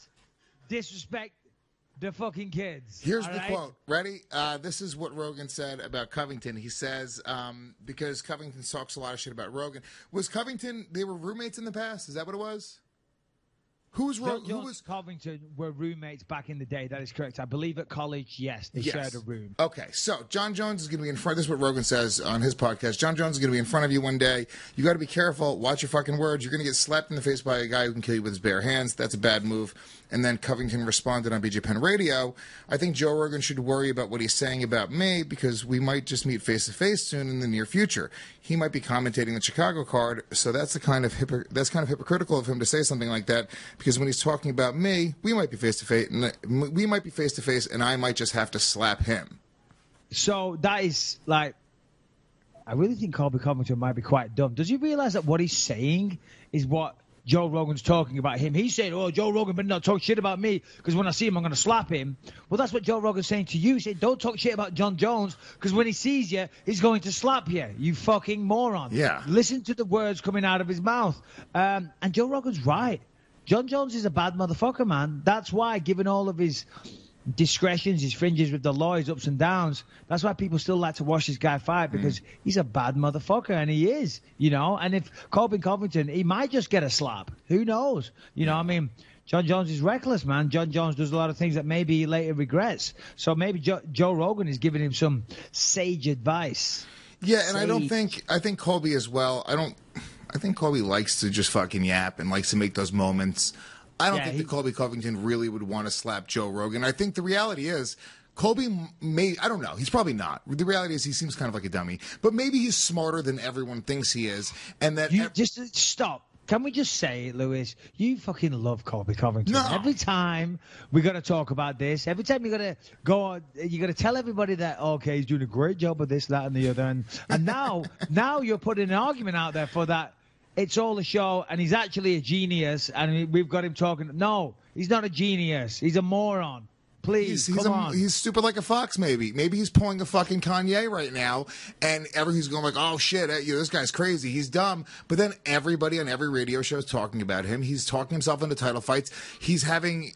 disrespect the fucking kids. Here's the quote. Ready? This is what Rogan said about Covington. He says, because Covington talks a lot of shit about Rogan. Was Covington, they were roommates in the past? Is that what it was? Who was Covington were roommates back in the day. That is correct. I believe at college, yes, they shared a room. Okay, so John Jones is going to be in front. This is what Rogan says on his podcast. John Jones is going to be in front of you one day. You got to be careful. Watch your fucking words. You're going to get slapped in the face by a guy who can kill you with his bare hands. That's a bad move. And then Covington responded on BJ Penn Radio. I think Joe Rogan should worry about what he's saying about me because we might just meet face to face soon in the near future. He might be commentating the Chicago card, so that's kind of hypocritical of him to say something like that. Because when he's talking about me, we might be face to face, and I might just have to slap him. So that is like, I really think Colby Covington might be quite dumb. Does he realize that what he's saying is what Joe Rogan's talking about him? He's saying, "Oh, Joe Rogan better not talk shit about me because when I see him, I'm going to slap him." Well, that's what Joe Rogan's saying to you. He said, "Don't talk shit about John Jones because when he sees you, he's going to slap you. You fucking moron." Yeah. Listen to the words coming out of his mouth. And Joe Rogan's right. John Jones is a bad motherfucker, man. That's why, given all of his discretions, his fringes with the law, his ups and downs, that's why people still like to watch this guy fight, because he's a bad motherfucker, and he is, you know. And if Colby Covington, he might just get a slap. Who knows? You know, I mean, John Jones is reckless, man. John Jones does a lot of things that maybe he later regrets. So maybe Joe Rogan is giving him some sage advice. Yeah, and I think Colby as well. I think Colby likes to just fucking yap and likes to make those moments. I don't think that Colby Covington really would want to slap Joe Rogan. I think the reality is Colby may, I don't know, he's probably not. The reality is he seems kind of like a dummy. But maybe he's smarter than everyone thinks he is. And that just stop. Can we just say, Lewis, you fucking love Colby Covington. No. Every time we got to talk about this, every time you got to go on, you got to tell everybody that, okay, he's doing a great job of this, that, and the other. And now you're putting an argument out there for that. It's all a show, and he's actually a genius, and we've got him talking. No, he's not a genius. He's a moron. Please, come on. He's stupid like a fox, maybe. Maybe he's pulling a fucking Kanye right now, and everybody's going like, oh, shit, this guy's crazy. He's dumb. But then everybody on every radio show is talking about him. He's talking himself into title fights. He's having,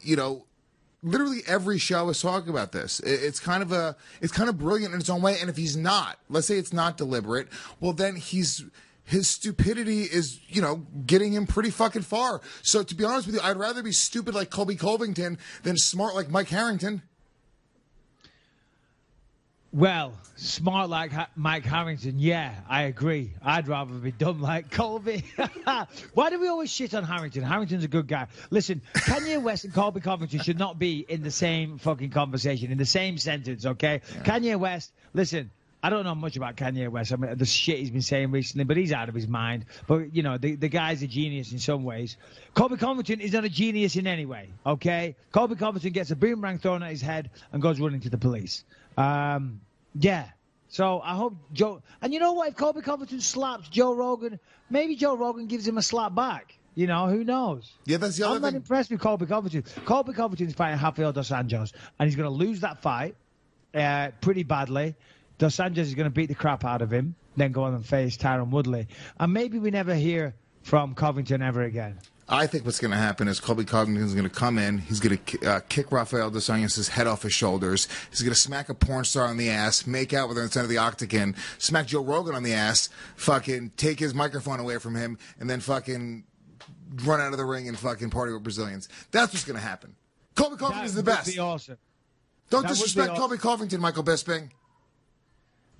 literally every show is talking about this. It's kind of brilliant in its own way. And if he's not, let's say it's not deliberate, well, then his stupidity is, getting him pretty fucking far. So to be honest with you, I'd rather be stupid like Colby Covington than smart like Mike Harrington. Well, smart like Mike Harrington, yeah, I agree. I'd rather be dumb like Colby. Why do we always shit on Harrington? Harrington's a good guy. Listen, Kanye West and Colby Covington should not be in the same fucking conversation, in the same sentence, okay? Yeah. Kanye West, listen, I don't know much about Kanye West. I mean, the shit he's been saying recently, but he's out of his mind. But, the guy's a genius in some ways. Colby Covington is not a genius in any way, okay? Colby Covington gets a boomerang thrown at his head and goes running to the police. Yeah. So I hope Joe... And you know what? If Colby Covington slaps Joe Rogan, maybe Joe Rogan gives him a slap back. Who knows? Yeah, that's the other thing. I'm not impressed with Colby Covington. Colby Covington's fighting Rafael dos Anjos, and he's going to lose that fight pretty badly. Dos Anjos is going to beat the crap out of him, then go on and face Tyron Woodley. And maybe we never hear from Covington ever again. I think what's going to happen is Colby Covington is going to come in. He's going to kick Rafael dos Anjos' head off his shoulders. He's going to smack a porn star on the ass, make out with her in the center of the octagon, smack Joe Rogan on the ass, fucking take his microphone away from him, and then fucking run out of the ring and fucking party with Brazilians. That's what's going to happen. Colby Covington is the best. That would be awesome. Don't disrespect Colby Covington, Michael Bisping.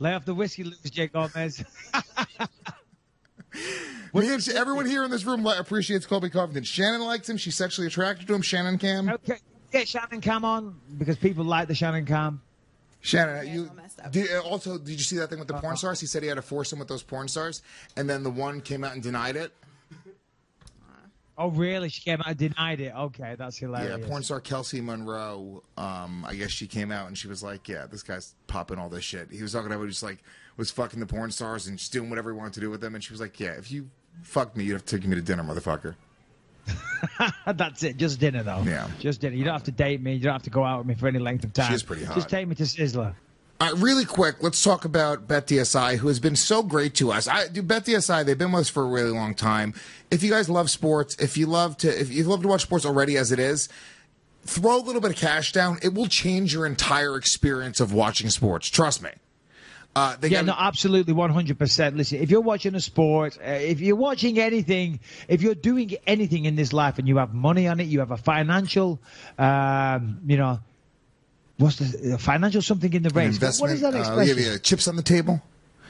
Lay off the whiskey, Lucas J. Gomez. Everyone here in this room appreciates Colby Covington. Shannon likes him. She's sexually attracted to him. Shannon Cam. Okay, get Shannon Cam on because people like the Shannon Cam. Shannon, did you see that thing with the porn stars? He said he had a foursome with those porn stars, and then the one came out and denied it. Oh, really? She came out and denied it? Okay, that's hilarious. Yeah, porn star Kelsey Monroe, I guess she came out and she was like, yeah, this guy's popping all this shit. He was talking about just like, was fucking the porn stars and just doing whatever he wanted to do with them. And she was like, yeah, if you fucked me, you'd have to take me to dinner, motherfucker. That's it. Just dinner, though. Yeah. Just dinner. You don't have to date me. You don't have to go out with me for any length of time. She's pretty hot. Just take me to Sizzler. Really quick, let's talk about BetDSI, who has been so great to us. BetDSI, they've been with us for a really long time. If you guys love sports, if you love to watch sports already as it is, throw a little bit of cash down. It will change your entire experience of watching sports. Trust me. Absolutely, 100%. Listen, if you're watching a sport, if you're watching anything, if you're doing anything in this life and you have money on it, you have a financial, what's the financial something in the race? Investment. What is that expression? You have chips on the table.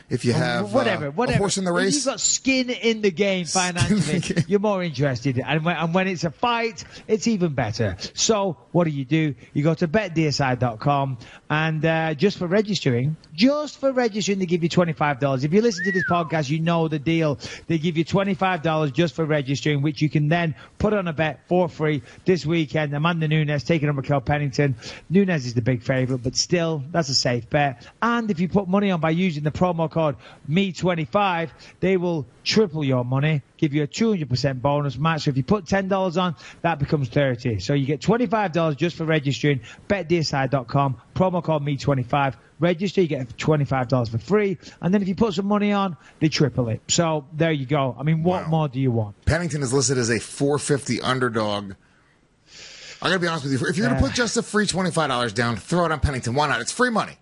If you have whatever. a horse in the race. If you've got skin in the game financially, you're more interested. And when it's a fight, it's even better. So what do? You go to betdsi.com and just for registering, they give you $25. If you listen to this podcast, you know the deal. They give you $25 just for registering, which you can then put on a bet for free this weekend. Amanda Nunes taking on Raquel Pennington. Nunes is the big favorite, but still, that's a safe bet. And if you put money on by using the promo code Me25, they will triple your money, give you a 200% bonus match. So if you put $10 on, that becomes $30. So you get $25 just for registering. BetDSI.com, promo code Me25. Register, you get $25 for free. And then if you put some money on, they triple it. So there you go. I mean, what more do you want? Pennington is listed as a 450 underdog. I got to be honest with you. If you're going to put just a free $25 down, throw it on Pennington. Why not? It's free money.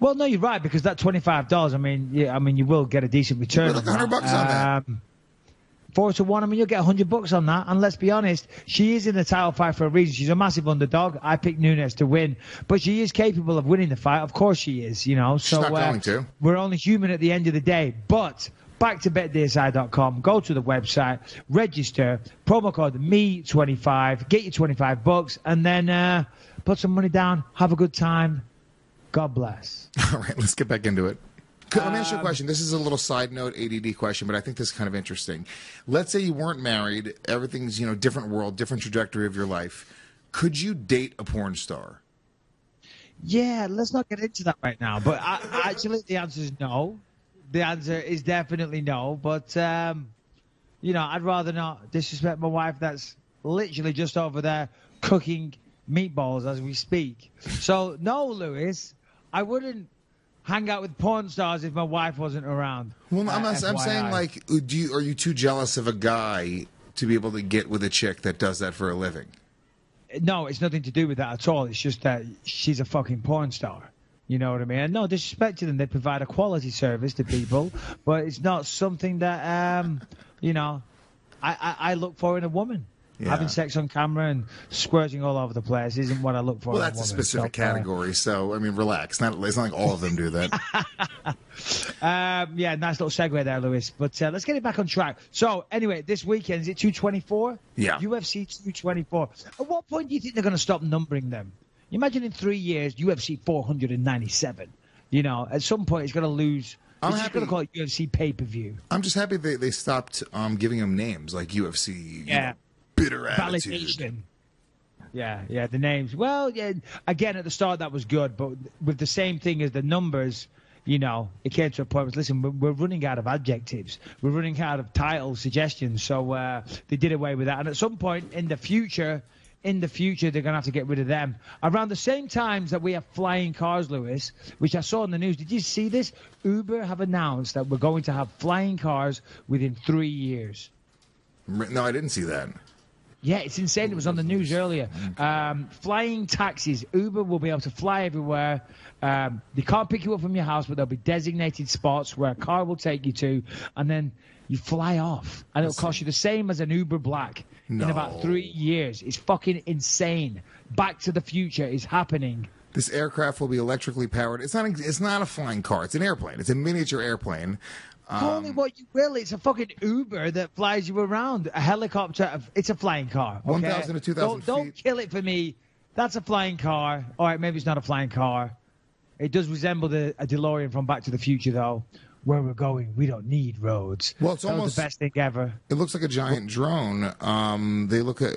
Well, no, you're right, because that $25, I mean, you will get a decent return. Like $100 on that. 4-1, I mean, you'll get $100 on that. And let's be honest, she is in the title fight for a reason. She's a massive underdog. I picked Nunes to win, but she is capable of winning the fight. Of course she is, She's not going to. We're only human at the end of the day. But back to betdsi.com, go to the website, register, promo code Me25, get your $25, and then put some money down, have a good time. God bless. All right, let's get back into it. Let me ask you a question. This is a little side note, ADD question, but I think this is kind of interesting. Let's say you weren't married. Everything's, different world, different trajectory of your life. Could you date a porn star? Yeah, let's not get into that right now. But actually, the answer is no. The answer is definitely no. But, I'd rather not disrespect my wife that's literally just over there cooking meatballs as we speak. So, no, Lewis, I wouldn't hang out with porn stars if my wife wasn't around. Well, I'm saying, are you too jealous of a guy to be able to get with a chick that does that for a living? No, it's nothing to do with that at all. It's just that she's a fucking porn star. You know what I mean? And no disrespect to them. They provide a quality service to people, but it's not something that, I look for in a woman. Yeah. Having sex on camera and squirting all over the place isn't what I look for. Well, that's a specific category, so, relax. It's not like all of them do that. Nice little segue there, Lewis. But let's get it back on track. So, anyway, this weekend, is it 224? Yeah. UFC 224. At what point do you think they're going to stop numbering them? You imagine in 3 years, UFC 497. At some point, it's going to lose. It's just going to call it UFC pay-per-view. I'm just happy they stopped giving them names like UFC. Yeah. Bitter attitude. Validation. Yeah, the names. Well, yeah, again, at the start, that was good. But with the same thing as the numbers, it came to a point where, listen, we're running out of adjectives. We're running out of title suggestions. So they did away with that. And at some point in the future, they're going to have to get rid of them. Around the same times that we have flying cars, Lewis, which I saw in the news. Did you see this? Uber have announced that we're going to have flying cars within 3 years. No, I didn't see that. Yeah, it's insane. It was on the news earlier. Flying taxis. Uber will be able to fly everywhere. They can't pick you up from your house, but there'll be designated spots where a car will take you to, and then you fly off. And it'll cost you the same as an Uber Black in about 3 years. It's fucking insane. Back to the Future is happening. This aircraft will be electrically powered. It's not a flying car. It's an airplane. It's a miniature airplane. Call me what you will. It's a fucking Uber that flies you around. A helicopter. It's a flying car. Okay? 1,000 to 2,000 feet. Don't kill it for me. That's a flying car. All right, maybe it's not a flying car. It does resemble a DeLorean from Back to the Future, though. Where we're going, we don't need roads. Well, it's almost the best thing ever. It looks like a giant drone. They look at,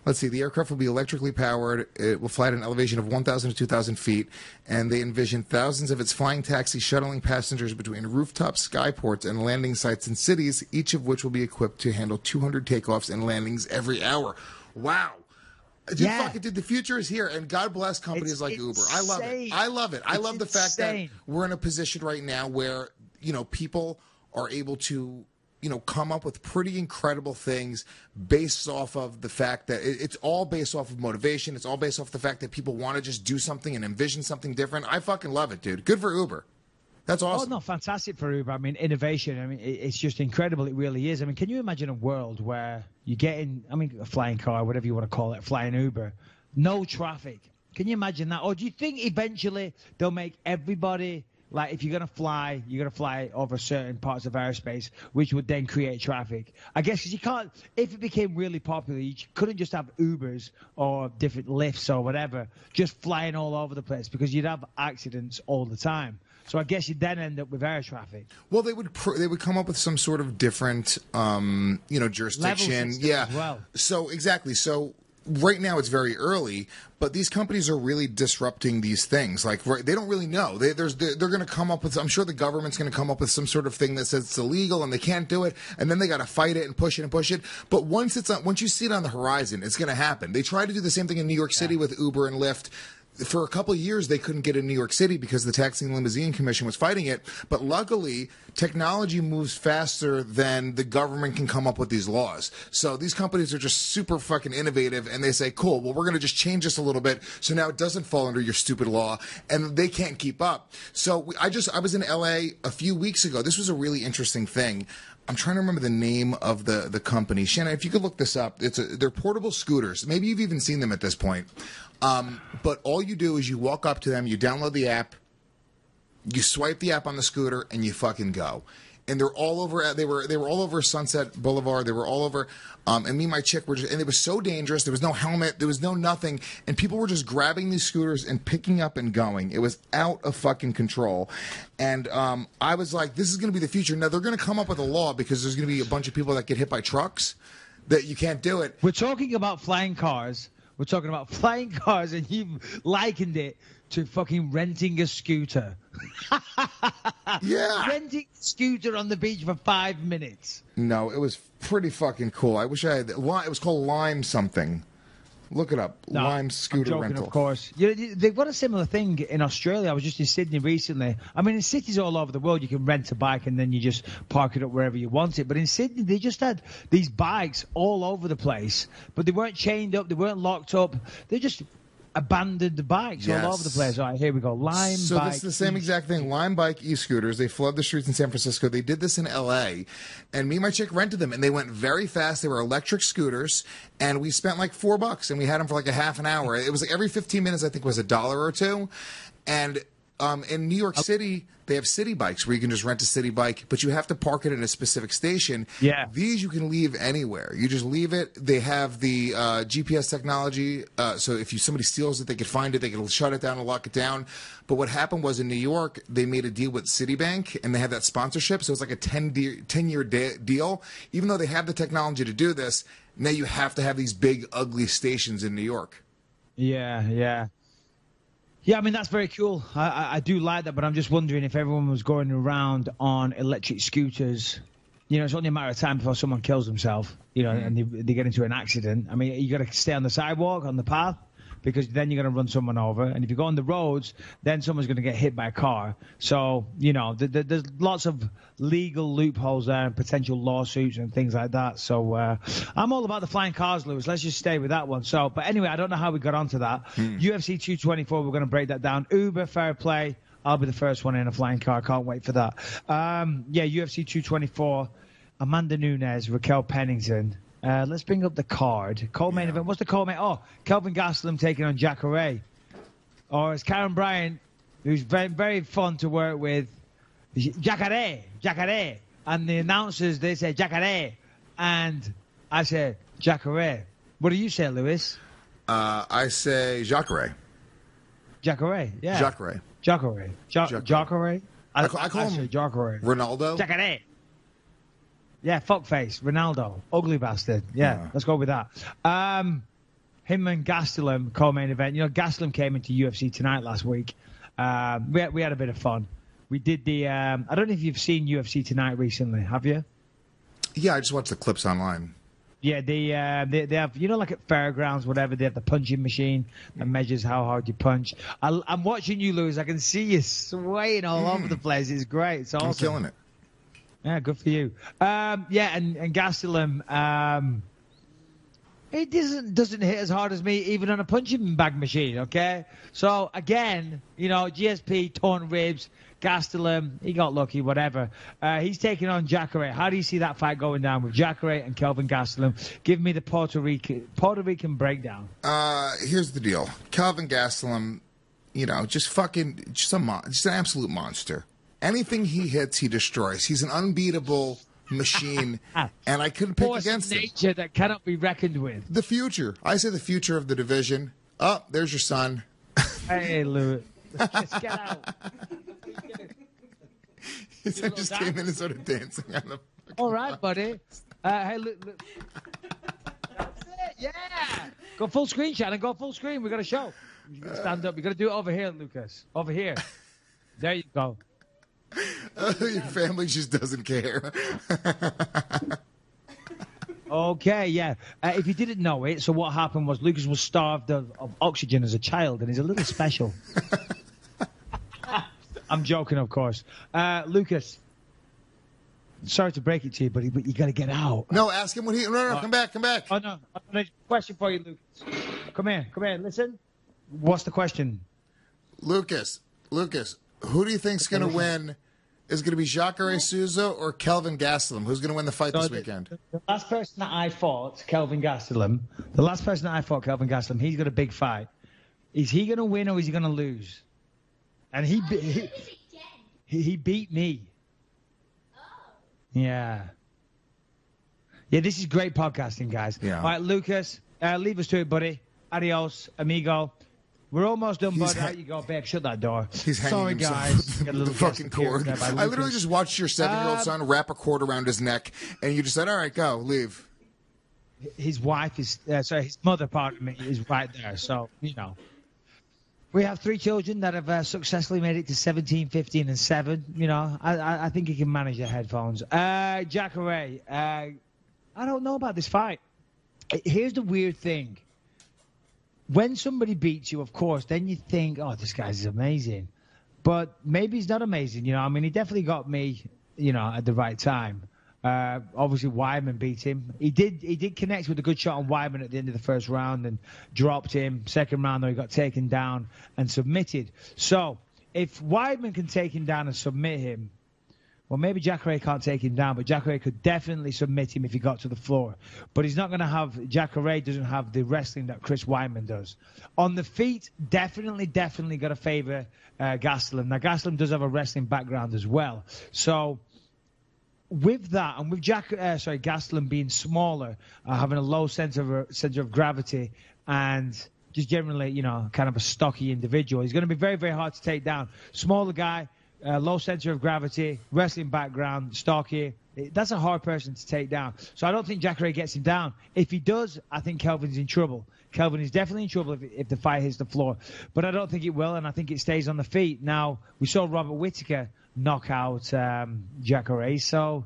let's see, the aircraft will be electrically powered. It will fly at an elevation of 1,000 to 2,000 feet, and they envision thousands of its flying taxis shuttling passengers between rooftop skyports and landing sites in cities, each of which will be equipped to handle 200 takeoffs and landings every hour. Wow. Dude, the future is here, and God bless companies like Uber. I love it. I love it. I love the fact that we're in a position right now where, people are able to, come up with pretty incredible things based off of the fact that it's all based off of motivation. It's all based off the fact that people want to just do something and envision something different. I fucking love it, dude. Good for Uber. That's awesome. Oh, no, fantastic for Uber. I mean, innovation, it's just incredible. It really is. I mean, can you imagine a world where you get in, a flying car, whatever you want to call it, flying Uber, no traffic? Can you imagine that? Or do you think eventually they'll make everybody, like if you're going to fly over certain parts of airspace, which would then create traffic? I guess because you can't, if it became really popular, you couldn't just have Ubers or different lifts or whatever just flying all over the place because you'd have accidents all the time. So I guess you'd then end up with air traffic. Well, they would come up with some sort of different, jurisdiction. Yeah. As well. So exactly. So right now it's very early, but these companies are really disrupting these things. Like they don't really know. They're going to come up with. I'm sure the government's going to come up with some sort of thing that says it's illegal and they can't do it, and then they got to fight it and push it and push it. But once you see it on the horizon, it's going to happen. They tried to do the same thing in New York City with Uber and Lyft. For a couple of years, they couldn't get in New York City because the Taxi and Limousine Commission was fighting it. But luckily, technology moves faster than the government can come up with these laws. So these companies are just super fucking innovative, and they say, cool, well, we're going to just change this a little bit so now it doesn't fall under your stupid law, and they can't keep up. So I was in L.A. a few weeks ago. This was a really interesting thing. I'm trying to remember the name of the company. Shannon, if you could look this up, they're portable scooters. Maybe you've even seen them at this point. But all you do is you walk up to them, you download the app, you swipe the app on the scooter, and you fucking go. And they're all over. They were all over Sunset Boulevard. They were all over. And me and my chick were just, and it was so dangerous. There was no helmet. There was no nothing. And people were just grabbing these scooters and picking up and going. It was out of fucking control. And I was like, this is going to be the future. Now they're going to come up with a law because there's going to be a bunch of people that get hit by trucks that you can't do it. We're talking about flying cars. We're talking about flying cars, and you've likened it to fucking renting a scooter. Yeah. Renting a scooter on the beach for 5 minutes. No, it was pretty fucking cool. I wish I had. It was called Lime something. Look it up. No, Lime scooter I'm joking, rental. Of course. They've got a similar thing in Australia. I was just in Sydney recently. I mean, in cities all over the world, you can rent a bike and then you just park it up wherever you want it. But in Sydney, they just had these bikes all over the place. But they weren't chained up. They weren't locked up. They just abandoned bikes all over the place. All right, here we go. Lime so bike. So this is the same exact thing. Lime bike e-scooters. They flood the streets in San Francisco. They did this in L.A. And me and my chick rented them, and they went very fast. They were electric scooters, and we spent like $4, and we had them for like a half an hour. It was like every 15 minutes, I think, was $1 or $2. And in New York City, they have city bikes where you can just rent a city bike, but you have to park it in a specific station. Yeah. These you can leave anywhere. You just leave it. They have the GPS technology, so if somebody steals it, they can find it. They can shut it down and lock it down. But what happened was in New York, they made a deal with Citibank, and they had that sponsorship, so it's like a 10-year deal. Even though they have the technology to do this, now you have to have these big, ugly stations in New York. Yeah, yeah. Yeah, I mean, that's very cool. I do like that, but I'm just wondering if everyone was going around on electric scooters. It's only a matter of time before someone kills themselves, and they get into an accident. I mean, you got to stay on the sidewalk, on the path, because then you're going to run someone over. And if you go on the roads, then someone's going to get hit by a car. So, there's lots of legal loopholes there and potential lawsuits and things like that. So I'm all about the flying cars, Lewis. Let's just stay with that one. So, but anyway, I don't know how we got onto that. UFC 224, we're going to break that down. Uber, fair play. I'll be the first one in a flying car. Can't wait for that. UFC 224, Amanda Nunes, Raquel Pennington. Let's bring up the card. Co-main event. What's the co-main? Oh, Kelvin Gastelum taking on Jacare. Or it's Karen Bryant, who's very, very fun to work with. Jacare. And the announcers, they say Jacare. And I say Jacare. What do you say, Lewis? I say Jacare. Jacare, yeah. Jacare. Jacare. I call him Jacare. Ronaldo. Jacare. Yeah, fuckface, Ronaldo, ugly bastard. Yeah, let's go with that. Him and Gastelum, co-main event. Gastelum came into UFC Tonight last week. We had a bit of fun. We did the. I don't know if you've seen UFC Tonight recently. Have you? Yeah, I just watched the clips online. Yeah, they have, you know, like at fairgrounds, whatever, they have the punching machine that measures how hard you punch. I'm watching you, Lewis. I can see you swaying all over the place. It's great. It's awesome. I'm killing it. Yeah, good for you. Yeah, and Gastelum, it doesn't hit as hard as me even on a punching bag machine, okay? So, again, you know, GSP, torn ribs, Gastelum, he got lucky, whatever. He's taking on Jacare. How do you see that fight going down with Jacare and Kelvin Gastelum? Give me the Puerto Rican breakdown. Here's the deal. Kelvin Gastelum, you know, just an absolute monster. Anything he hits, he destroys. He's an unbeatable machine, and I couldn't pick against him. Nature that cannot be reckoned with. The future. I say the future of the division. Oh, there's your son. Hey, Lewis. Just get out. His son just came in and started dancing on the... All right, buddy. Hey, look. That's it. Yeah. Go full screen, Shannon. Go full screen. We got a show. You got to stand up. You got to do it over here, Lucas. Over here. There you go. Your family just doesn't care. Okay, yeah. If you didn't know it, so what happened was Lucas was starved of oxygen as a child, and he's a little special. I'm joking, of course. Lucas, sorry to break it to you, but you got to get out. No, ask him what he... No, come back. Oh, no. Question for you, Lucas. Come here. Listen. What's the question? Lucas, who do you think's going to win? Is it going to be Jacare Souza or Kelvin Gastelum? Who's going to win the fight this weekend? The last person that I fought, Kelvin Gastelum, he's got a big fight. Is he going to win or is he going to lose? And he beat me. Yeah. Yeah, this is great podcasting, guys. Yeah. All right, Lucas, leave us to it, buddy. Adios, amigo. We're almost done, bud. Out you go, babe. Shut that door. He's hanging himself with the fucking cord. I literally just watched your 7-year-old son wrap a cord around his neck, and you just said, all right, go, leave. His wife is, his mother, pardon me, is right there. So, you know. We have 3 children that have successfully made it to 17, 15, and 7. You know, I think he can manage the headphones. Jacare, I don't know about this fight. Here's the weird thing. When somebody beats you, of course, then you think, oh, this guy's amazing. But maybe he's not amazing, you know. I mean, he definitely got me, you know, at the right time. Obviously, Weidman beat him. He did connect with a good shot on Weidman at the end of the first round and dropped him. Second round, though, he got taken down and submitted. So, if Weidman can take him down and submit him, well, maybe Jacare can't take him down, but Jacare could definitely submit him if he got to the floor. But he's not going to have... Jacare doesn't have the wrestling that Chris Weidman does. On the feet, definitely got to favor Gastelum. Now, Gastelum does have a wrestling background as well. So, with that, and with Gastelum being smaller, having a low center of gravity, and just generally, you know, kind of a stocky individual, he's going to be very, very hard to take down. Smaller guy... low center of gravity, wrestling background, stocky. That's a hard person to take down. So I don't think Jacare gets him down. If he does, I think Kelvin's in trouble. Kelvin is definitely in trouble if the fight hits the floor. But I don't think it will, and I think it stays on the feet. Now, we saw Robert Whittaker knock out Jacare. So,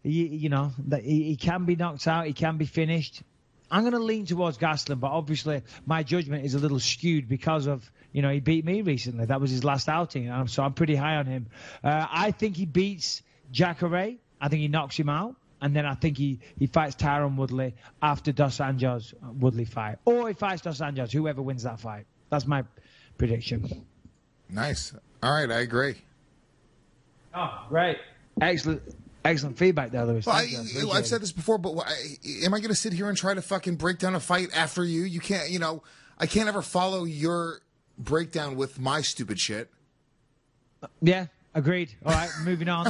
you know, he can be knocked out. He can be finished. I'm going to lean towards Gastelum, but obviously my judgment is a little skewed because of, you know, he beat me recently. That was his last outing, so I'm pretty high on him. I think he beats Jacare. I think he knocks him out, and then I think he fights Tyron Woodley after Dos Anjos Woodley fight. Or he fights Dos Anjos, whoever wins that fight. That's my prediction. Nice. All right, I agree. Oh, great. Excellent feedback there, Lewis. Well, I've said this before, but am I going to sit here and try to fucking break down a fight after you? You can't, you know, I can't ever follow your breakdown with my stupid shit. Yeah, agreed. All right, moving on.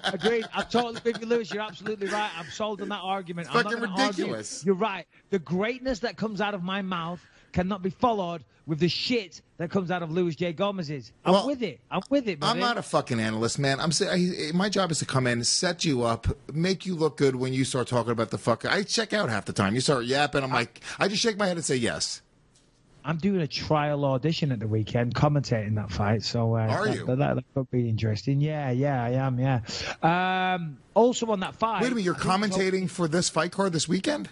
Agreed. I'm totally with you, Lewis. You're absolutely right. I'm sold on that argument. It's fucking ridiculous. You're right. The greatness that comes out of my mouth cannot be followed with the shit that comes out of Luis J. Gomez's. I'm with it, buddy. I'm not a fucking analyst, man. My job is to come in, set you up, make you look good when you start talking about the fuck. I check out half the time. You start yapping. I'm like, I just shake my head and say yes. I'm doing a trial audition at the weekend, commentating that fight. So Are you? That could be interesting. Yeah, I am. Yeah. Also on that fight. Wait a minute, you're commentating for this fight card this weekend?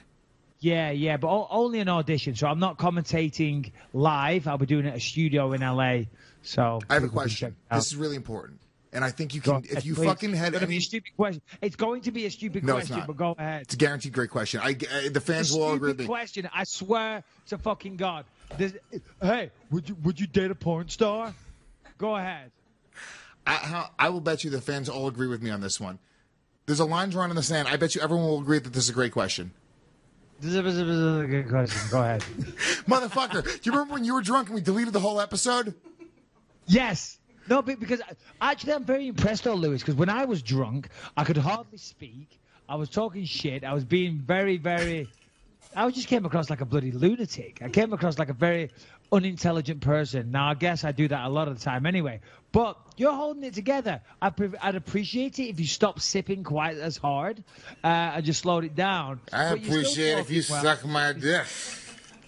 Yeah, but only an audition. So I'm not commentating live. I'll be doing it at a studio in LA. So I have a people can check question. it out. This is really important. And I think you Go can, ahead, if you please. fucking had It's gonna be any... a stupid question. It's going to be a stupid No, it's question, not. but go ahead. It's a guaranteed great question. The fans will all agree with me. Question. I swear to fucking God. Hey, would you date a porn star? Go ahead. I will bet you the fans all agree with me on this one. There's a line drawn in the sand. I bet you everyone will agree that this is a great question. This is a good question. Go ahead. Motherfucker, do you remember when you were drunk and we deleted the whole episode? Yes. No, because actually I'm very impressed though, Lewis, because when I was drunk, I could hardly speak. I was talking shit. I was being very, very... I just came across like a bloody lunatic. I came across like a very unintelligent person. Now, I guess I do that a lot of the time anyway. But you're holding it together. I'd appreciate it if you stopped sipping quite as hard and just slowed it down. I But you're still appreciate if you talking well. suck my dick.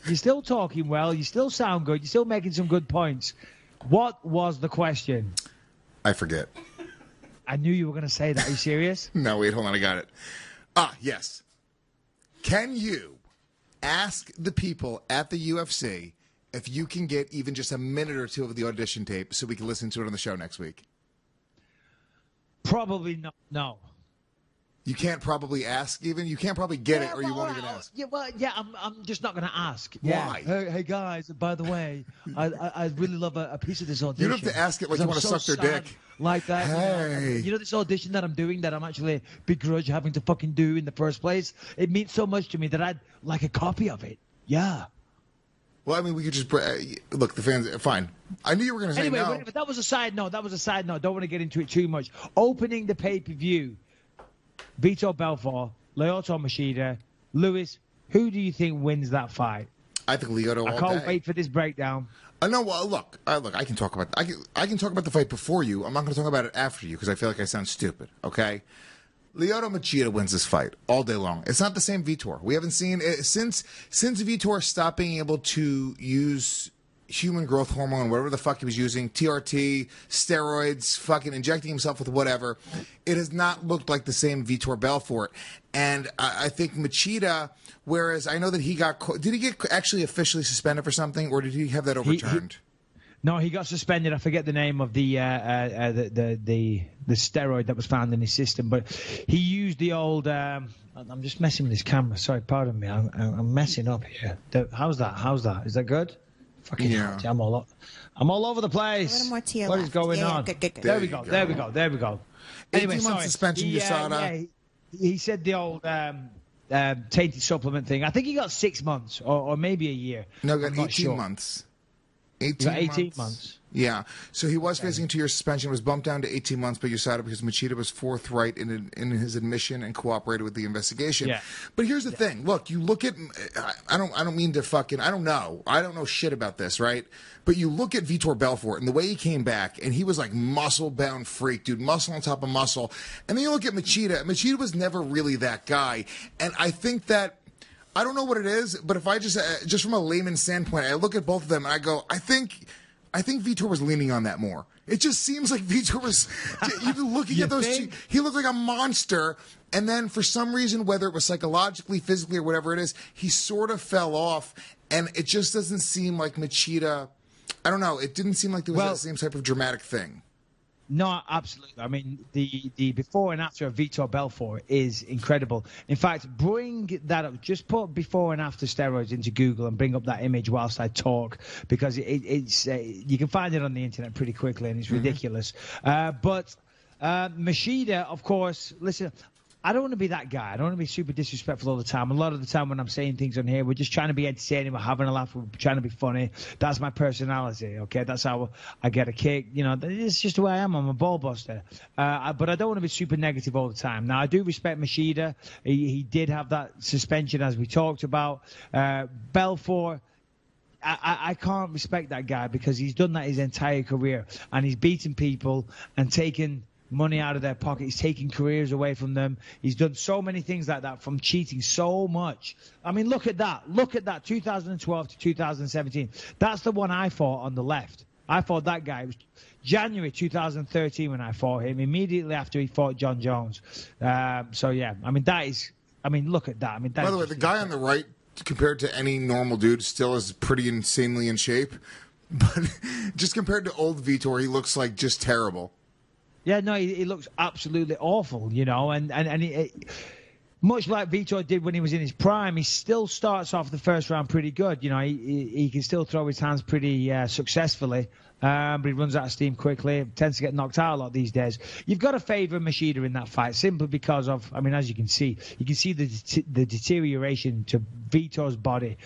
You're still talking well. You still sound good. You're still making some good points. What was the question? I forget. I knew you were going to say that. Are you serious? No, wait, hold on. I got it. Yes. Can you ask the people at the UFC if you can get even just a minute or two of the audition tape so we can listen to it on the show next week? Probably not. No. You can't probably ask even? You can't probably get it or you well, won't even ask. I'm just not going to ask. Why? Yeah. Hey, guys, by the way, I really love a piece of this audition. You don't have to ask it like you want to suck their dick. Like that. Hey. You know this audition that I'm doing that I'm actually begrudge having to fucking do in the first place? It means so much to me that I'd like a copy of it. Yeah. Well, I mean, we could just look. The fans, fine. I knew you were going to say Anyway, no. but that was a side note. Don't want to get into it too much. Opening the pay-per-view, Vitor Belfort, Lyoto Machida, Lewis. Who do you think wins that fight? I think Lyoto all I can't day. wait for this breakdown. No, well, look. I can talk about. I can talk about the fight before you. I'm not going to talk about it after you because I feel like I sound stupid. Okay. Lyoto Machida wins this fight all day long. It's not the same Vitor. We haven't seen it since Vitor stopped being able to use human growth hormone, whatever the fuck he was using, TRT, steroids, fucking injecting himself with whatever. It has not looked like the same Vitor Belfort. And I think Machida, whereas I know that he did he get actually officially suspended for something, or did he have that overturned? No, he got suspended. I forget the name of the steroid that was found in his system, but he used the old. I'm just messing with his camera. Sorry, pardon me. I'm messing up here. How's that? Is that good? Fucking Yeah. hell, I'm all over the place. A little more to your What is left. going Yeah, on? good. There we go. 18 month suspension, USADA. Yeah, he said the old tainted supplement thing. I think he got 6 months or maybe a year. No, I'm got not 18 sure. months. He got 18 months. Yeah. So he was facing 2 years suspension, was bumped down to 18 months by USADA because Machida was forthright in his admission and cooperated with the investigation. Yeah. But here's the thing. Look, you look at I don't mean to fucking I don't know shit about this, right? But you look at Vitor Belfort and the way he came back and he was like muscle bound freak, dude, muscle on top of muscle. And then you look at Machida. Machida was never really that guy. And I think that I don't know what it is, but if I just from a layman's standpoint, I look at both of them and I go, I think Vitor was leaning on that more. It just seems like Vitor was even looking at those two. He looked like a monster, and then for some reason, whether it was psychologically, physically, or whatever it is, he sort of fell off, and it just doesn't seem like Machida. I don't know. It didn't seem like there was that same type of dramatic thing. No, absolutely. I mean, the before and after of Vitor Belfort is incredible. In fact, bring that up. Just put before and after steroids into Google and bring up that image whilst I talk, because it's you can find it on the internet pretty quickly and it's ridiculous. But Machida, of course, listen, I don't want to be that guy. I don't want to be super disrespectful all the time. A lot of the time when I'm saying things on here, we're just trying to be entertaining. We're having a laugh. We're trying to be funny. That's my personality, okay? That's how I get a kick. You know, it's just the way I am. I'm a ball buster. But I don't want to be super negative all the time. Now, I do respect Machida. He did have that suspension, as we talked about. Belfort, I can't respect that guy because he's done that his entire career. And he's beaten people and taken money out of their pocket. He's taking careers away from them. He's done so many things like that, from cheating so much. I mean, look at that. Look at that, 2012 to 2017. That's the one I fought on the left. I fought that guy. It was January 2013 when I fought him, immediately after he fought John Jones. So, yeah, I mean, that is... I mean, look at that. I mean, by the way, the guy on the right, compared to any normal dude, still is pretty insanely in shape. But just compared to old Vitor, he looks like just terrible. Yeah, no, he looks absolutely awful, you know, and much like Vitor did when he was in his prime, he still starts off the first round pretty good. You know, he can still throw his hands pretty successfully, but he runs out of steam quickly, tends to get knocked out a lot these days. You've got to favour Machida in that fight simply because of, I mean, as you can see the deterioration to Vitor's body.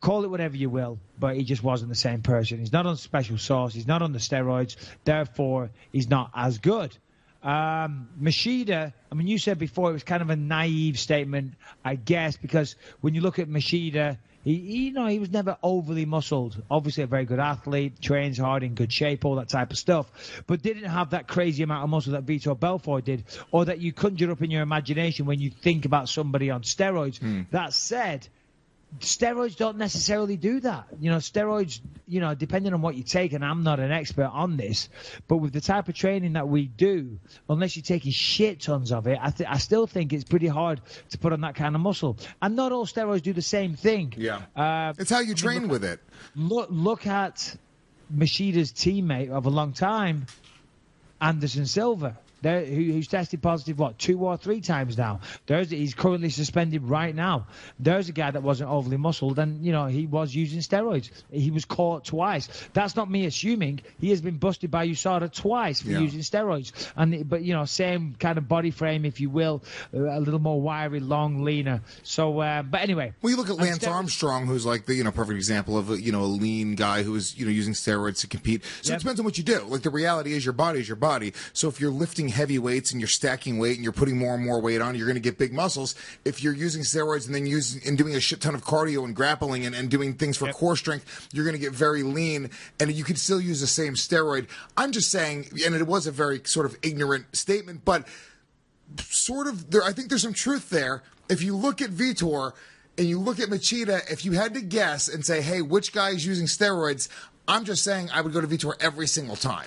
Call it whatever you will, but he just wasn't the same person. He's not on special sauce. He's not on the steroids. Therefore, he's not as good. Machida, I mean, you said before it was kind of a naive statement, I guess, because when you look at Machida, he was never overly muscled. Obviously a very good athlete, trains hard, in good shape, all that type of stuff, but didn't have that crazy amount of muscle that Vitor Belfort did, or that you conjure up in your imagination when you think about somebody on steroids. That said, steroids don't necessarily do that. You know, steroids, you know, depending on what you take, and I'm not an expert on this, but with the type of training that we do, unless you're taking shit tons of it, I still think it's pretty hard to put on that kind of muscle. And not all steroids do the same thing. Yeah. It's how you train with it. Look at Machida's teammate of a long time, Anderson Silva. Who's tested positive, 2 or 3 times now. He's currently suspended right now. There's a guy that wasn't overly muscled, and, you know, he was using steroids. He was caught twice. That's not me assuming. He has been busted by USADA twice for using steroids. But, you know, same kind of body frame, if you will, a little more wiry, long, leaner. So, but anyway. Well, you look at Lance Armstrong, who's like the, perfect example of a lean guy who is, using steroids to compete. So it depends on what you do. Like, the reality is your body is your body. So if you're lifting heavy weights and you're stacking weight and you're putting more and more weight on, you're going to get big muscles. If you're using steroids and then doing a shit ton of cardio and grappling and doing things for core strength, you're going to get very lean, and you can still use the same steroid. I'm just saying, and it was a very sort of ignorant statement, but sort of I think there's some truth there. If you look at Vitor and you look at Machida, if you had to guess and say, hey, which guy is using steroids, I'm just saying I would go to Vitor every single time.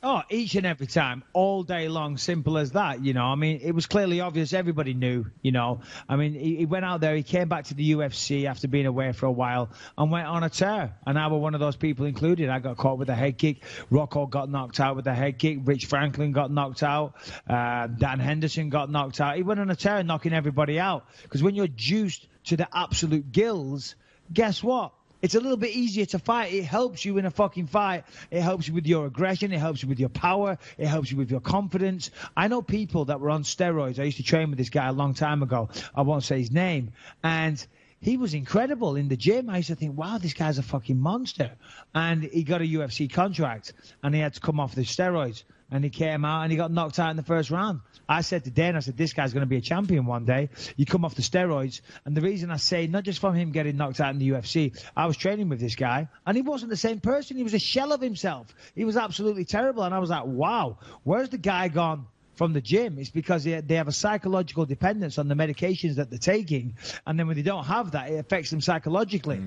Oh, each and every time, all day long, simple as that, you know. I mean, it was clearly obvious. Everybody knew, you know. I mean, he went out there, he came back to the UFC after being away for a while and went on a tear. And I was one of those people included. I got caught with a head kick. Rocco got knocked out with a head kick. Rich Franklin got knocked out. Dan Henderson got knocked out. He went on a tear, knocking everybody out. Because when you're juiced to the absolute gills, guess what? It's a little bit easier to fight. It helps you in a fucking fight. It helps you with your aggression. It helps you with your power. It helps you with your confidence. I know people that were on steroids. I used to train with this guy a long time ago. I won't say his name. And he was incredible in the gym. I used to think, wow, this guy's a fucking monster. And he got a UFC contract, and he had to come off the steroids. And he came out and he got knocked out in the first round. I said to Dan, I said, this guy's going to be a champion one day. You come off the steroids. And the reason I say, not just from him getting knocked out in the UFC, I was training with this guy, and he wasn't the same person. He was a shell of himself. He was absolutely terrible. And I was like, wow, where's the guy gone from the gym? It's because they have a psychological dependence on the medications that they're taking. And then when they don't have that, it affects them psychologically.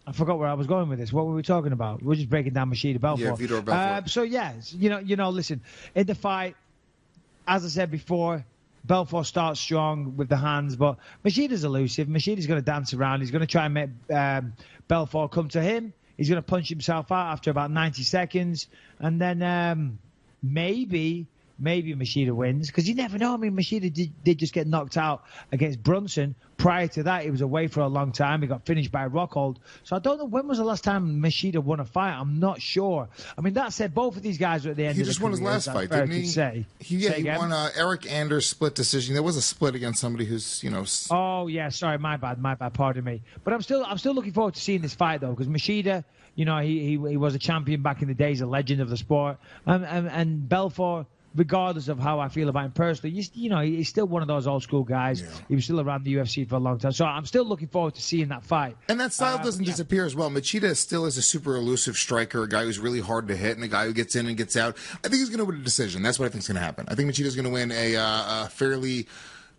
I forgot where I was going with this. What were we talking about? We're just breaking down Machida Belfort. Yeah, Vitor Belfort. So, yeah, you know, listen, in the fight, as I said before, Belfort starts strong with the hands, but Machida's elusive. Machida's going to dance around. He's going to try and make Belfort come to him. He's going to punch himself out after about 90 seconds. And then maybe Machida wins, because you never know. I mean, Machida did just get knocked out against Brunson. Prior to that, he was away for a long time. He got finished by Rockhold. So I don't know, when was the last time Machida won a fight? I'm not sure. I mean, that said, both of these guys are at the end of the He just won his last fight, didn't he? He won Eric Anders split decision. There was a split against somebody who's, Oh, yeah, sorry, my bad, pardon me. But I'm still looking forward to seeing this fight, though, because Machida, he was a champion back in the days, a legend of the sport. And Belfort, regardless of how I feel about him personally, he's still one of those old school guys. Yeah. He was still around the UFC for a long time. So I'm still looking forward to seeing that fight. And that style doesn't disappear as well. Machida still is a super elusive striker, a guy who's really hard to hit, and a guy who gets in and gets out. I think he's going to win a decision. That's what I think is going to happen. I think Machida's going to win a fairly,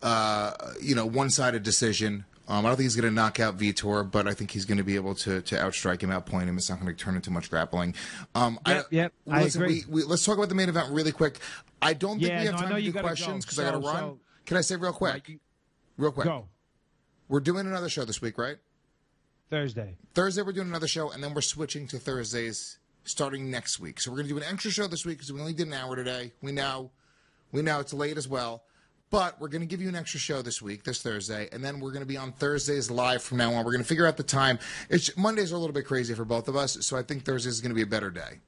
one-sided decision. I don't think he's going to knock out Vitor, but I think he's going to be able to outstrike him, outpoint him. It's not going to turn into much grappling. I agree. Let's talk about the main event really quick. I don't think we have time to do questions because I got to run. So, can I say real quick? Real quick. Go. We're doing another show this week, right? Thursday Thursday we're doing another show, and then we're switching to Thursdays starting next week. So we're going to do an extra show this week because we only did an hour today. We know it's late as well. But we're going to give you an extra show this week, this Thursday, and then we're going to be on Thursdays live from now on. We're going to figure out the time. Mondays are a little bit crazy for both of us, so I think Thursdays is going to be a better day.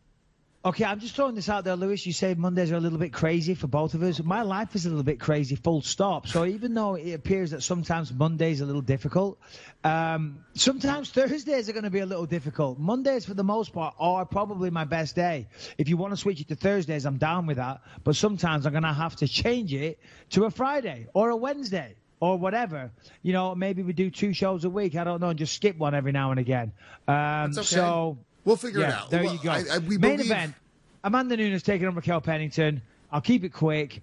Okay, I'm just throwing this out there, Lewis. You say Mondays are a little bit crazy for both of us. My life is a little bit crazy, full stop. So even though it appears that sometimes Mondays are a little difficult, sometimes Thursdays are going to be a little difficult. Mondays, for the most part, are probably my best day. If you want to switch it to Thursdays, I'm down with that. But sometimes I'm going to have to change it to a Friday or a Wednesday or whatever. Maybe we do 2 shows a week. I don't know, and just skip one every now and again. That's okay. So we'll figure it out. There you go. Main event, Amanda Nunes taking on Raquel Pennington. I'll keep it quick.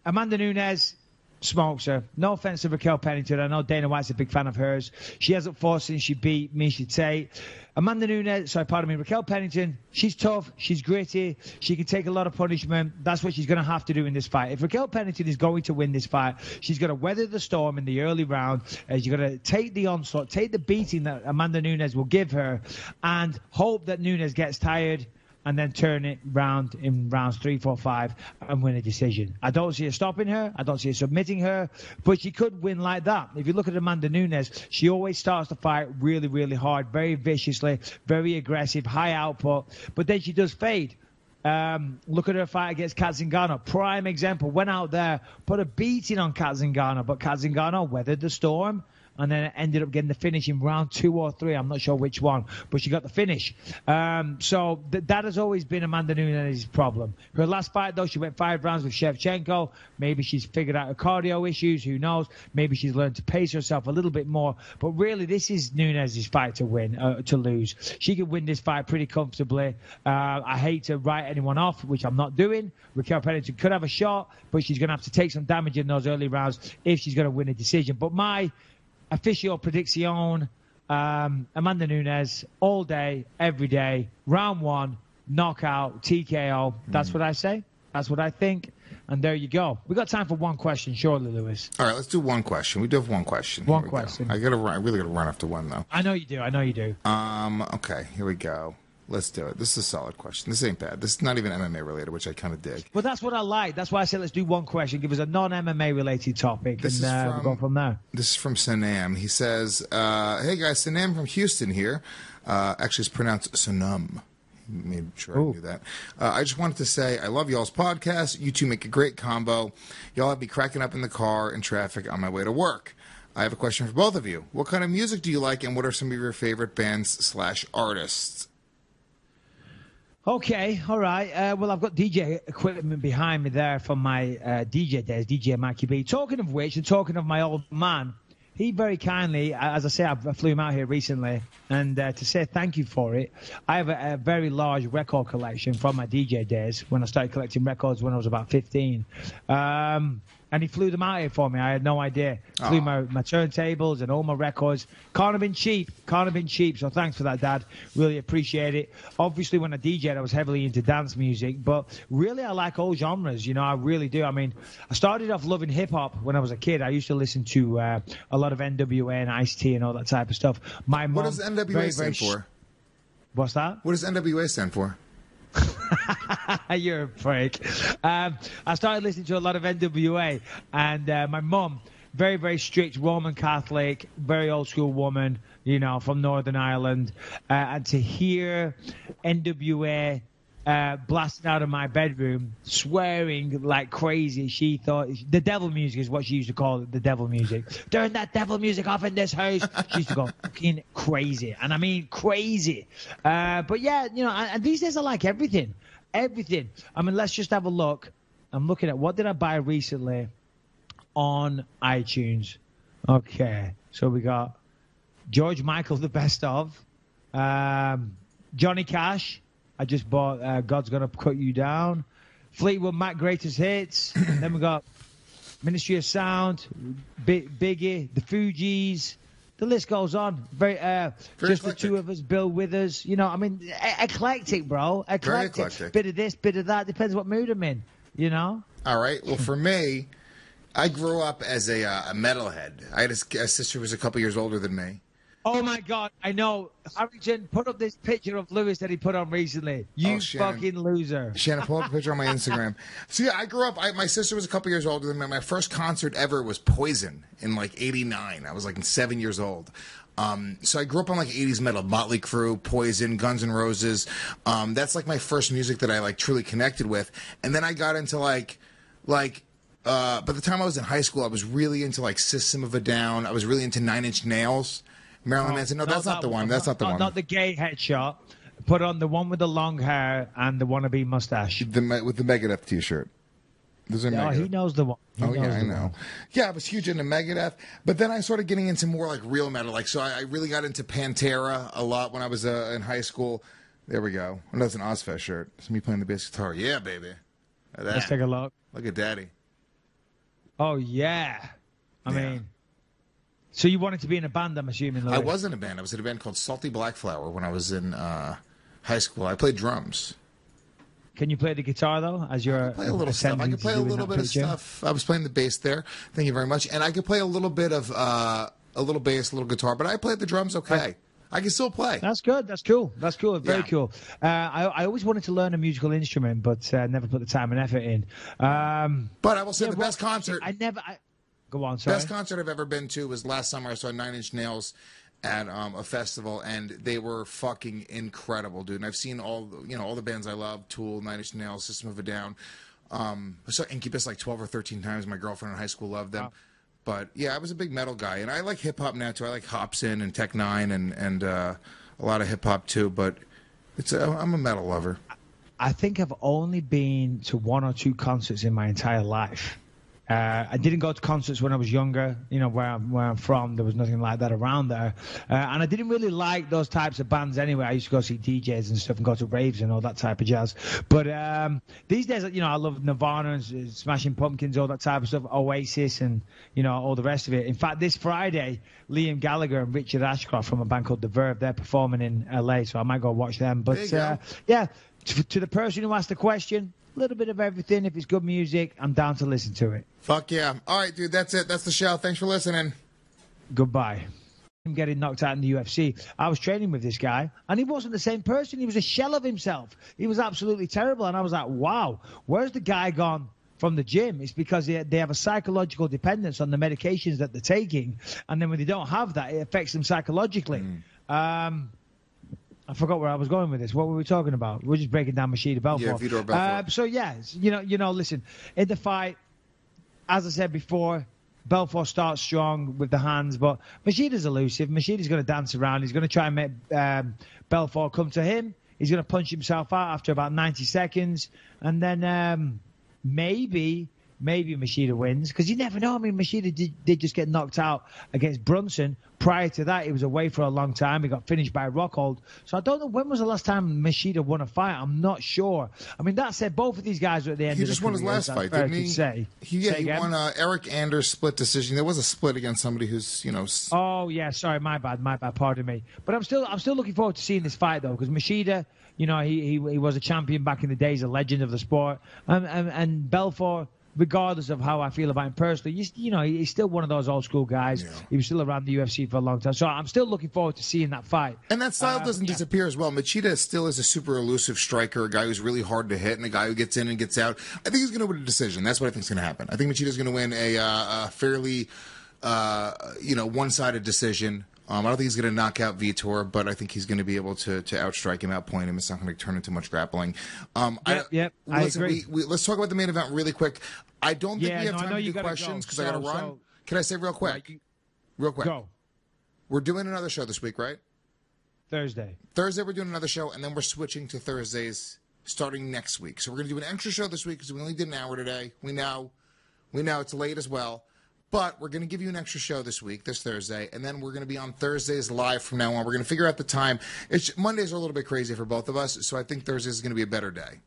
Amanda Nunes smokes her. No offense to Raquel Pennington. I know Dana White's a big fan of hers. She hasn't fought since she beat Miesha Tate. Raquel Pennington, she's tough, she's gritty, she can take a lot of punishment. That's what she's going to have to do in this fight. If Raquel Pennington is going to win this fight, she's going to weather the storm in the early round. She's going to take the onslaught, take the beating that Amanda Nunes will give her, and hope that Nunes gets tired and then turn it round in rounds 3, 4, 5 and win a decision. I don't see her stopping her. I don't see her submitting her. But she could win like that. If you look at Amanda Nunes, she always starts the fight really, really hard, very viciously, very aggressive, high output. But then she does fade. Look at her fight against Kat Zingano. Prime example. Went out there, put a beating on Kat Zingano. But Kat Zingano weathered the storm. And then it ended up getting the finish in round 2 or 3. I'm not sure which one, but she got the finish. So that has always been Amanda Nunes' problem. Her last fight, though, she went 5 rounds with Shevchenko. Maybe she's figured out her cardio issues. Who knows? Maybe she's learned to pace herself a little bit more. But really, this is Nunes' fight to win, to lose. She could win this fight pretty comfortably. I hate to write anyone off, which I'm not doing. Raquel Pennington could have a shot, but she's going to have to take some damage in those early rounds if she's going to win a decision. But my official prediction, Amanda Nunes, all day, every day, round 1, knockout, TKO. That's what I say. That's what I think. And there you go. We got time for one question, surely, Lewis. All right, let's do one question. We do have one question. One question. I really gotta run after one, though. I know you do. Okay, here we go. Let's do it. This is a solid question. This ain't bad. This is not even MMA related, which I kind of dig. Well, that's what I like. That's why I said let's do one question. Give us a non-MMA related topic, we'll go from there. This is from Sanam. He says, hey, guys, Sanam from Houston here. Actually, it's pronounced Sanam. Made sure I knew that. I just wanted to say I love y'all's podcast. You two make a great combo. Y'all have me cracking up in the car in traffic on my way to work. I have a question for both of you. What kind of music do you like, and what are some of your favorite bands/artists? Okay, all right. Well, I've got DJ equipment behind me there from my DJ days, DJ Mikey B. Talking of which, and talking of my old man, he very kindly, as I say, I flew him out here recently, and to say thank you for it, I have a very large record collection from my DJ days when I started collecting records when I was about 15. And he flew them out here for me. I had no idea. Flew my turntables and all my records. Can't have been cheap. So thanks for that, Dad. Really appreciate it. Obviously, when I DJ'd, I was heavily into dance music. But really, I like all genres. I really do. I mean, I started off loving hip-hop when I was a kid. I used to listen to a lot of NWA and Ice-T and all that type of stuff. My mom, what does NWA stand for? What's that? What does NWA stand for? You're a freak. I started listening to a lot of NWA, and my mum, very, very strict Roman Catholic, very old school woman, from Northern Ireland, and to hear NWA blasting out of my bedroom, swearing like crazy. She thought the devil music is what she used to call it, the devil music. Turn that devil music off in this house. She used to go fucking crazy, and I mean crazy. But yeah, and these days I like everything. I mean, let's just have a look. I'm looking at what did I buy recently on iTunes. Okay, so we got George Michael, the best of. Johnny Cash, I just bought God's Gonna Cut You Down. Fleetwood Mac, Greatest Hits. Then we got Ministry of Sound, Biggie, the Fugees. The list goes on. Very just eclectic. The two of us, Bill Withers. You know, I mean, eclectic, bro. Eclectic. Very eclectic. Bit of this, bit of that. Depends what mood I'm in, you know? All right. Well, for me, I grew up as a metalhead. I had a sister who was a couple years older than me. Oh, my God. I know. Harrington, put up this picture of Lewis that he put on recently. You fucking loser. Shannon, pull up a picture on my Instagram. So, yeah, I grew up. My sister was a couple years older than me. My first concert ever was Poison in, like, 89. I was, like, 7 years old. So I grew up on, like, 80s metal. Motley Crue, Poison, Guns N' Roses. That's, like, my first music that I, like, truly connected with. And then I got into, by the time I was in high school, I was really into, like, System of a Down. I was really into Nine Inch Nails. Marilyn Manson. No, that's not the one. That's not the one. Not the gay headshot. Put on the one with the long hair and the wannabe mustache. With the Megadeth T-shirt. He knows the one. I know. Yeah, I was huge into Megadeth, but then I started getting into more like real metal. Like, so I really got into Pantera a lot when I was in high school. There we go. Oh, that's an Ozfest shirt. It's me playing the bass guitar. Yeah, baby. Let's take a look. Look at Daddy. Oh yeah. I mean. So you wanted to be in a band, I'm assuming, Louis? I was in a band. I was in a band called Salty Black Flower when I was in high school. I played drums. Can you play the guitar, though, as you're play a little stuff. I could play a little bit of stuff. I was playing the bass there. Thank you very much. And I could play a little bit of a little bass, a little guitar, but I played the drums okay. I can still play. That's good. That's cool. That's cool. Very cool. I always wanted to learn a musical instrument, but never put the time and effort in. But I will say the best concert. Go on, sorry. Best concert I've ever been to was last summer. I saw Nine Inch Nails at a festival, and they were fucking incredible, dude. And I've seen all the bands I love: Tool, Nine Inch Nails, System of a Down. I saw Incubus like 12 or 13 times. My girlfriend in high school loved them. Wow. But yeah, I was a big metal guy, and I like hip hop now too. I like Hopsin and Tech Nine and a lot of hip hop too. But I'm a metal lover. I think I've only been to one or two concerts in my entire life. I didn't go to concerts when I was younger. You know, where I'm from, there was nothing like that around there. And I didn't really like those types of bands anyway. I used to go see DJs and stuff and go to raves and all that type of jazz. But these days, I love Nirvana and Smashing Pumpkins, all that type of stuff, Oasis and, all the rest of it. In fact, this Friday, Liam Gallagher and Richard Ashcroft from a band called The Verve, they're performing in LA, so I might go watch them. But, to the person who asked the question, a little bit of everything. If it's good music, I'm down to listen to it. Fuck yeah. All right, dude, that's it. That's the show. Thanks for listening. Goodbye. I'm getting knocked out in the UFC. I was training with this guy, and he wasn't the same person. He was a shell of himself. He was absolutely terrible, and I was like, wow, where's the guy gone from the gym? It's because they have a psychological dependence on the medications that they're taking, and then when they don't have that, it affects them psychologically. I forgot where I was going with this. What were we talking about? We were just breaking down Machida Belfort. Yeah, Vitor Belfort. So, yeah, listen, in the fight, as I said before, Belfort starts strong with the hands, but Machida's elusive. Machida's going to dance around. He's going to try and make Belfort come to him. He's going to punch himself out after about 90 seconds. And then maybe Machida wins, because you never know. I mean, Machida did just get knocked out against Brunson. Prior to that, he was away for a long time. He got finished by Rockhold. So I don't know, when was the last time Machida won a fight? I'm not sure. I mean, that said, both of these guys are at the end of the career. He just won his last fight, didn't he? He won Eric Anders split decision. There was a split against somebody who's, Oh, yeah, sorry, my bad, pardon me. But I'm still looking forward to seeing this fight, though, because Machida, he was a champion back in the days, a legend of the sport. And Belfort, regardless of how I feel about him personally, he's still one of those old school guys. Yeah. He was still around the UFC for a long time. So I'm still looking forward to seeing that fight. And that style doesn't disappear as well. Machida still is a super elusive striker, a guy who's really hard to hit, and a guy who gets in and gets out. I think he's going to win a decision. That's what I think is going to happen. I think Machida's going to win a fairly, one-sided decision. I don't think he's going to knock out Vitor, but I think he's going to be able to outstrike him, outpoint him. It's not going to turn into much grappling. I agree. Let's talk about the main event really quick. I don't think we have time to do questions because I got to run. So, can I say real quick? Real quick. Go. We're doing another show this week, right? Thursday we're doing another show, and then we're switching to Thursdays starting next week. So we're going to do an extra show this week because we only did an hour today. We know it's late as well. But we're going to give you an extra show this week, this Thursday, and then we're going to be on Thursdays live from now on. We're going to figure out the time. Mondays are a little bit crazy for both of us, so I think Thursdays is going to be a better day.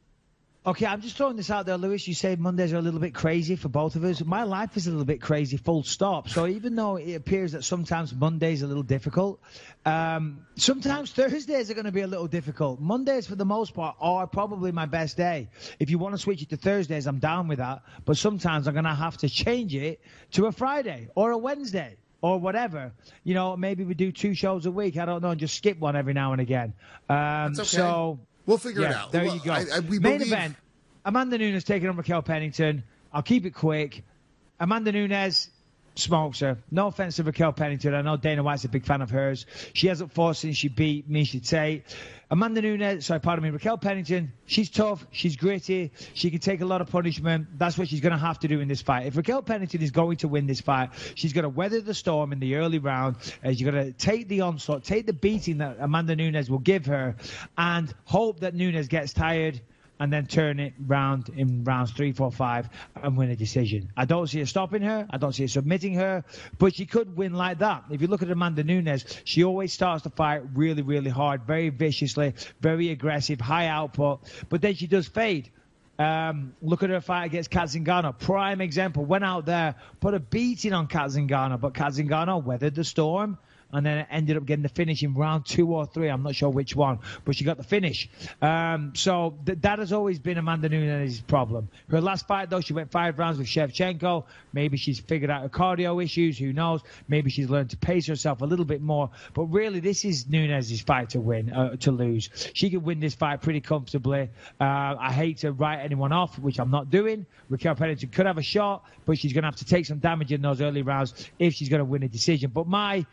Okay, I'm just throwing this out there, Lewis. You say Mondays are a little bit crazy for both of us. My life is a little bit crazy, full stop. So even though it appears that sometimes Mondays are a little difficult, sometimes Thursdays are going to be a little difficult. Mondays, for the most part, are probably my best day. If you want to switch it to Thursdays, I'm down with that. But sometimes I'm going to have to change it to a Friday or a Wednesday or whatever. You know, maybe we do 2 shows a week. I don't know, and just skip one every now and again. That's okay. So... We'll figure it out. There you go. Main event, Amanda Nunes taking on Raquel Pennington. I'll keep it quick. Amanda Nunes smokes her. No offense to Raquel Pennington. I know Dana White's a big fan of hers. She hasn't fought since she beat Miesha Tate. Raquel Pennington, she's tough, she's gritty, she can take a lot of punishment. That's what she's going to have to do in this fight. If Raquel Pennington is going to win this fight, she's going to weather the storm in the early round. She's going to take the onslaught, take the beating that Amanda Nunes will give her, and hope that Nunes gets tired and then turn it round in rounds 3, 4, 5 and win a decision. I don't see her stopping her. I don't see her submitting her. But she could win like that. If you look at Amanda Nunes, she always starts the fight really, really hard, very viciously, very aggressive, high output. But then she does fade. Look at her fight against Kat Zingano. Prime example. Went out there, put a beating on Kat Zingano. But Kat Zingano weathered the storm. And then it ended up getting the finish in round 2 or 3. I'm not sure which one, but she got the finish. So that has always been Amanda Nunes' problem. Her last fight, though, she went 5 rounds with Shevchenko. Maybe she's figured out her cardio issues. Who knows? Maybe she's learned to pace herself a little bit more. But really, this is Nunes' fight to win, to lose. She could win this fight pretty comfortably. I hate to write anyone off, which I'm not doing. Raquel Pennington could have a shot, but she's going to have to take some damage in those early rounds if she's going to win a decision. But my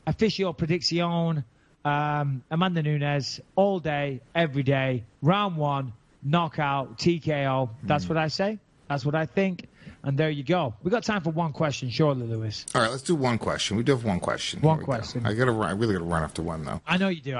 official prediction, Amanda Nunes, all day, every day, round 1, knockout, TKO. That's what I say. That's what I think. And there you go. We got time for one question, surely, Lewis. All right, let's do one question. We do have one question. One question. I really gotta run after one though. I know you do.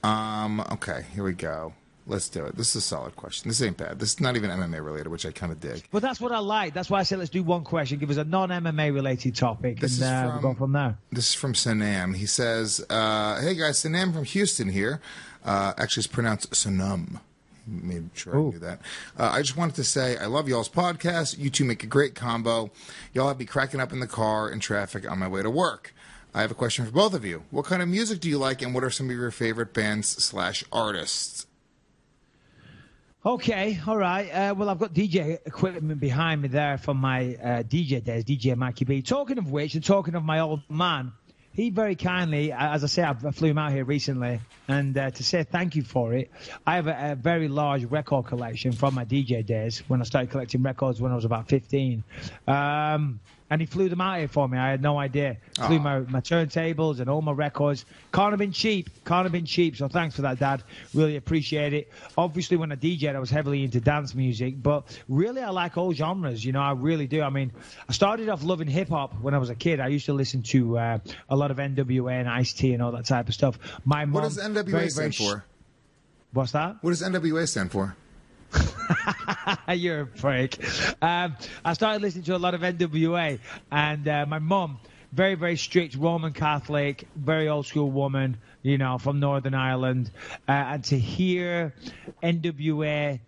Okay, here we go. Let's do it. This is a solid question. This ain't bad. This is not even MMA related, which I kind of dig. Well, that's what I like. That's why I said let's do one question. Give us a non-MMA related topic, we'll go from there. This is from Sanam. He says, hey, guys, Sanam from Houston here. Actually, it's pronounced Sanam. Made sure I knew that. I just wanted to say I love y'all's podcast. You two make a great combo. Y'all have me cracking up in the car in traffic on my way to work. I have a question for both of you. What kind of music do you like, and what are some of your favorite bands/artists? Okay, all right. Well, I've got DJ equipment behind me there from my DJ days, DJ Mikey B. Talking of which, and talking of my old man, he very kindly, as I say, I flew him out here recently, and to say thank you for it, I have a very large record collection from my DJ days when I started collecting records when I was about 15. And he flew them out here for me. I had no idea. Flew my turntables and all my records. Can't have been cheap. So thanks for that, Dad. Really appreciate it. Obviously, when I DJ'd, I was heavily into dance music. But really, I like all genres. You know, I really do. I mean, I started off loving hip-hop when I was a kid. I used to listen to a lot of NWA and Ice-T and all that type of stuff. My mom, what does NWA stand for? What's that? What does NWA stand for? You're a freak. I started listening to a lot of NWA, and my mum, very, very strict Roman Catholic, very old school woman, you know, from Northern Ireland, and to hear NWA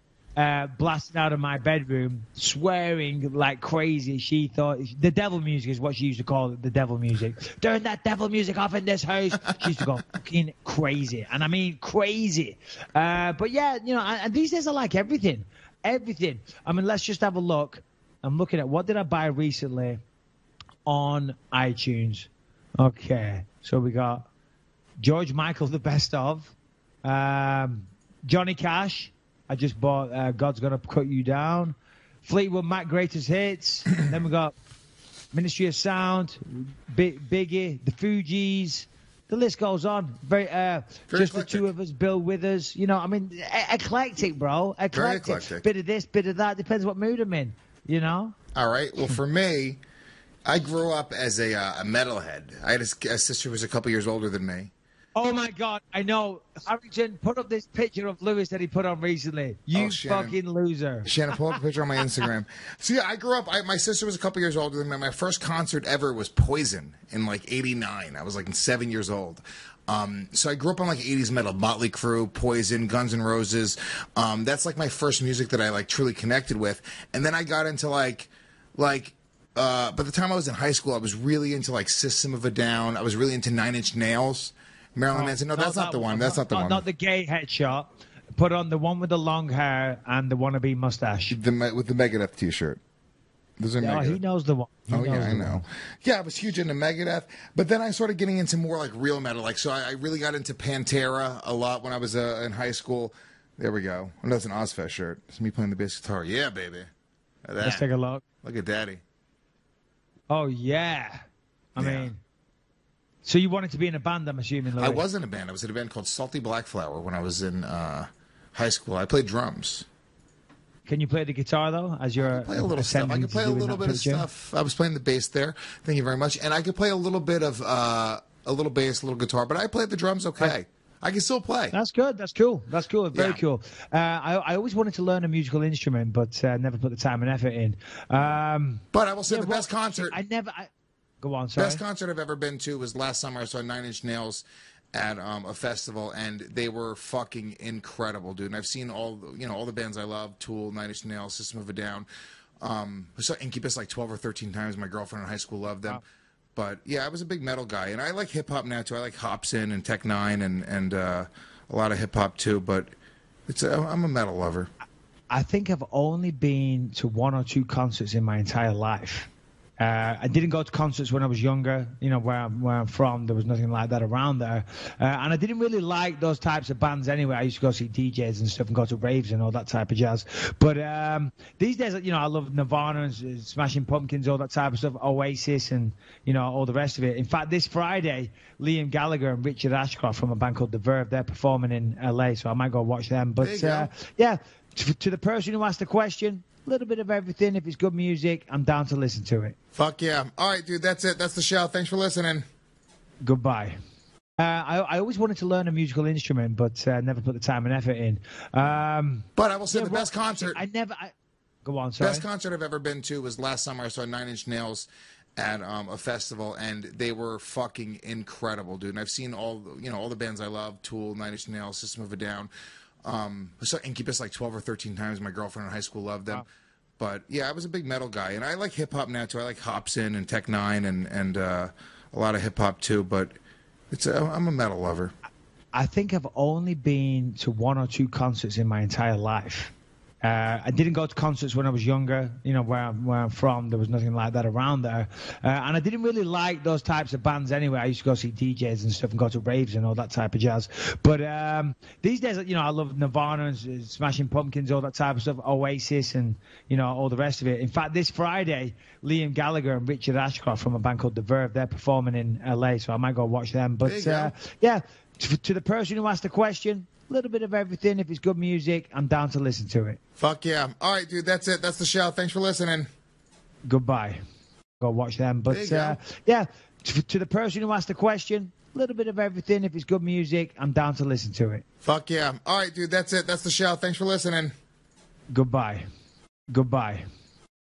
blasting out of my bedroom, swearing like crazy. She thought the devil music is what she used to call it, the devil music. Turn that devil music off in this house. She used to go fucking crazy, and I mean crazy. But yeah, you know, and these days I like everything. I mean, let's just have a look. I'm looking at what did I buy recently on iTunes. Okay, so we got George Michael, the best of, Johnny Cash. I just bought God's Gonna Cut You Down, Fleetwood Mac Greatest Hits, and then we got Ministry of Sound, Biggie, the Fugees. The list goes on. Very just eclectic. The two of us, Bill Withers. You know, I mean, eclectic, bro. Very eclectic. Bit of this, bit of that. Depends what mood I'm in. You know. All right. Well, for me, I grew up as a metalhead. I had a sister who was a couple years older than me. Oh my God, I know. Harrington, put up this picture of Lewis that he put on recently. You fucking loser. Shannon, pull up a picture on my Instagram. See, I grew up, my sister was a couple years older than me. My first concert ever was Poison in like 89. I was like 7 years old. So I grew up on like 80s metal, Motley Crue, Poison, Guns N' Roses. That's like my first music that I like truly connected with. And then I got into by the time I was in high school, I was really into like System of a Down. I was really into Nine Inch Nails. Marilyn Manson. No, that's not the one. That's not the one. Not the gay headshot. Put on the one with the long hair and the wannabe mustache. With the Megadeth T-shirt. There's a Megadeth. He knows the one. I know. Yeah, I was huge into Megadeth, but then I started getting into more like real metal. Like, so I really got into Pantera a lot when I was in high school. There we go. Oh, that's an Ozfest shirt. It's me playing the bass guitar. Yeah, baby. Let's take a look. Look at Daddy. Oh yeah. I mean. So you wanted to be in a band, I'm assuming, Louis? I was in a band. I was in a band called Salty Black Flower when I was in high school. I played drums. Can you play the guitar, though, as you're play a little stuff. I can play a little bit of stuff. I was playing the bass there. Thank you very much. And I could play a little bit of a little bass, a little guitar, but I played the drums okay. I can still play. That's good. That's cool. That's cool. Very cool. I always wanted to learn a musical instrument, but never put the time and effort in. But I will say the best concert. Go on, sorry. Best concert I've ever been to was last summer. I saw Nine Inch Nails at a festival, and they were fucking incredible, dude. And I've seen all the bands I love: Tool, Nine Inch Nails, System of a Down. I saw Incubus like 12 or 13 times. My girlfriend in high school loved them. Wow. But yeah, I was a big metal guy, and I like hip hop now too. I like Hopsin and Tech Nine and a lot of hip hop too. But I'm a metal lover. I think I've only been to 1 or 2 concerts in my entire life. I didn't go to concerts when I was younger. Where I'm from, there was nothing like that around there. And I didn't really like those types of bands anyway. I used to go see DJs and stuff and go to raves and all that type of jazz. But these days, I love Nirvana and Smashing Pumpkins, all that type of stuff, Oasis and, all the rest of it. In fact, this Friday, Liam Gallagher and Richard Ashcroft from a band called The Verve, they're performing in LA, so I might go watch them. But, yeah, to the person who asked the question, a little bit of everything. If it's good music, I'm down to listen to it. Fuck yeah. All right, dude, that's it. That's the show. Thanks for listening. Goodbye. I always wanted to learn a musical instrument, but never put the time and effort in. But I will say the best concert. Go on, sorry. Best concert I've ever been to was last summer. I saw Nine Inch Nails at a festival, and they were fucking incredible, dude. And I've seen all the bands I love: Tool, Nine Inch Nails, System of a Down. I saw Incubus like 12 or 13 times. My girlfriend in high school loved them. Wow. But yeah, I was a big metal guy, and I like hip hop now too. I like Hopsin and Tech Nine and a lot of hip hop too. But I'm a metal lover. I think I've only been to 1 or 2 concerts in my entire life. I didn't go to concerts when I was younger. Where I'm from, there was nothing like that around there. And I didn't really like those types of bands anyway. I used to go see DJs and stuff and go to raves and all that type of jazz. But these days, I love Nirvana and Smashing Pumpkins, all that type of stuff, Oasis and, all the rest of it. In fact, this Friday, Liam Gallagher and Richard Ashcroft from a band called The Verve, they're performing in LA, so I might go watch them. But yeah, to the person who asked the question, a little bit of everything. If it's good music, I'm down to listen to it. Fuck yeah. All right, dude, that's it. That's the show. Thanks for listening. Goodbye. Go watch them. But yeah, to the person who asked the question, a little bit of everything. If it's good music, I'm down to listen to it. Fuck yeah. All right, dude, that's it. That's the show. Thanks for listening. Goodbye. Goodbye.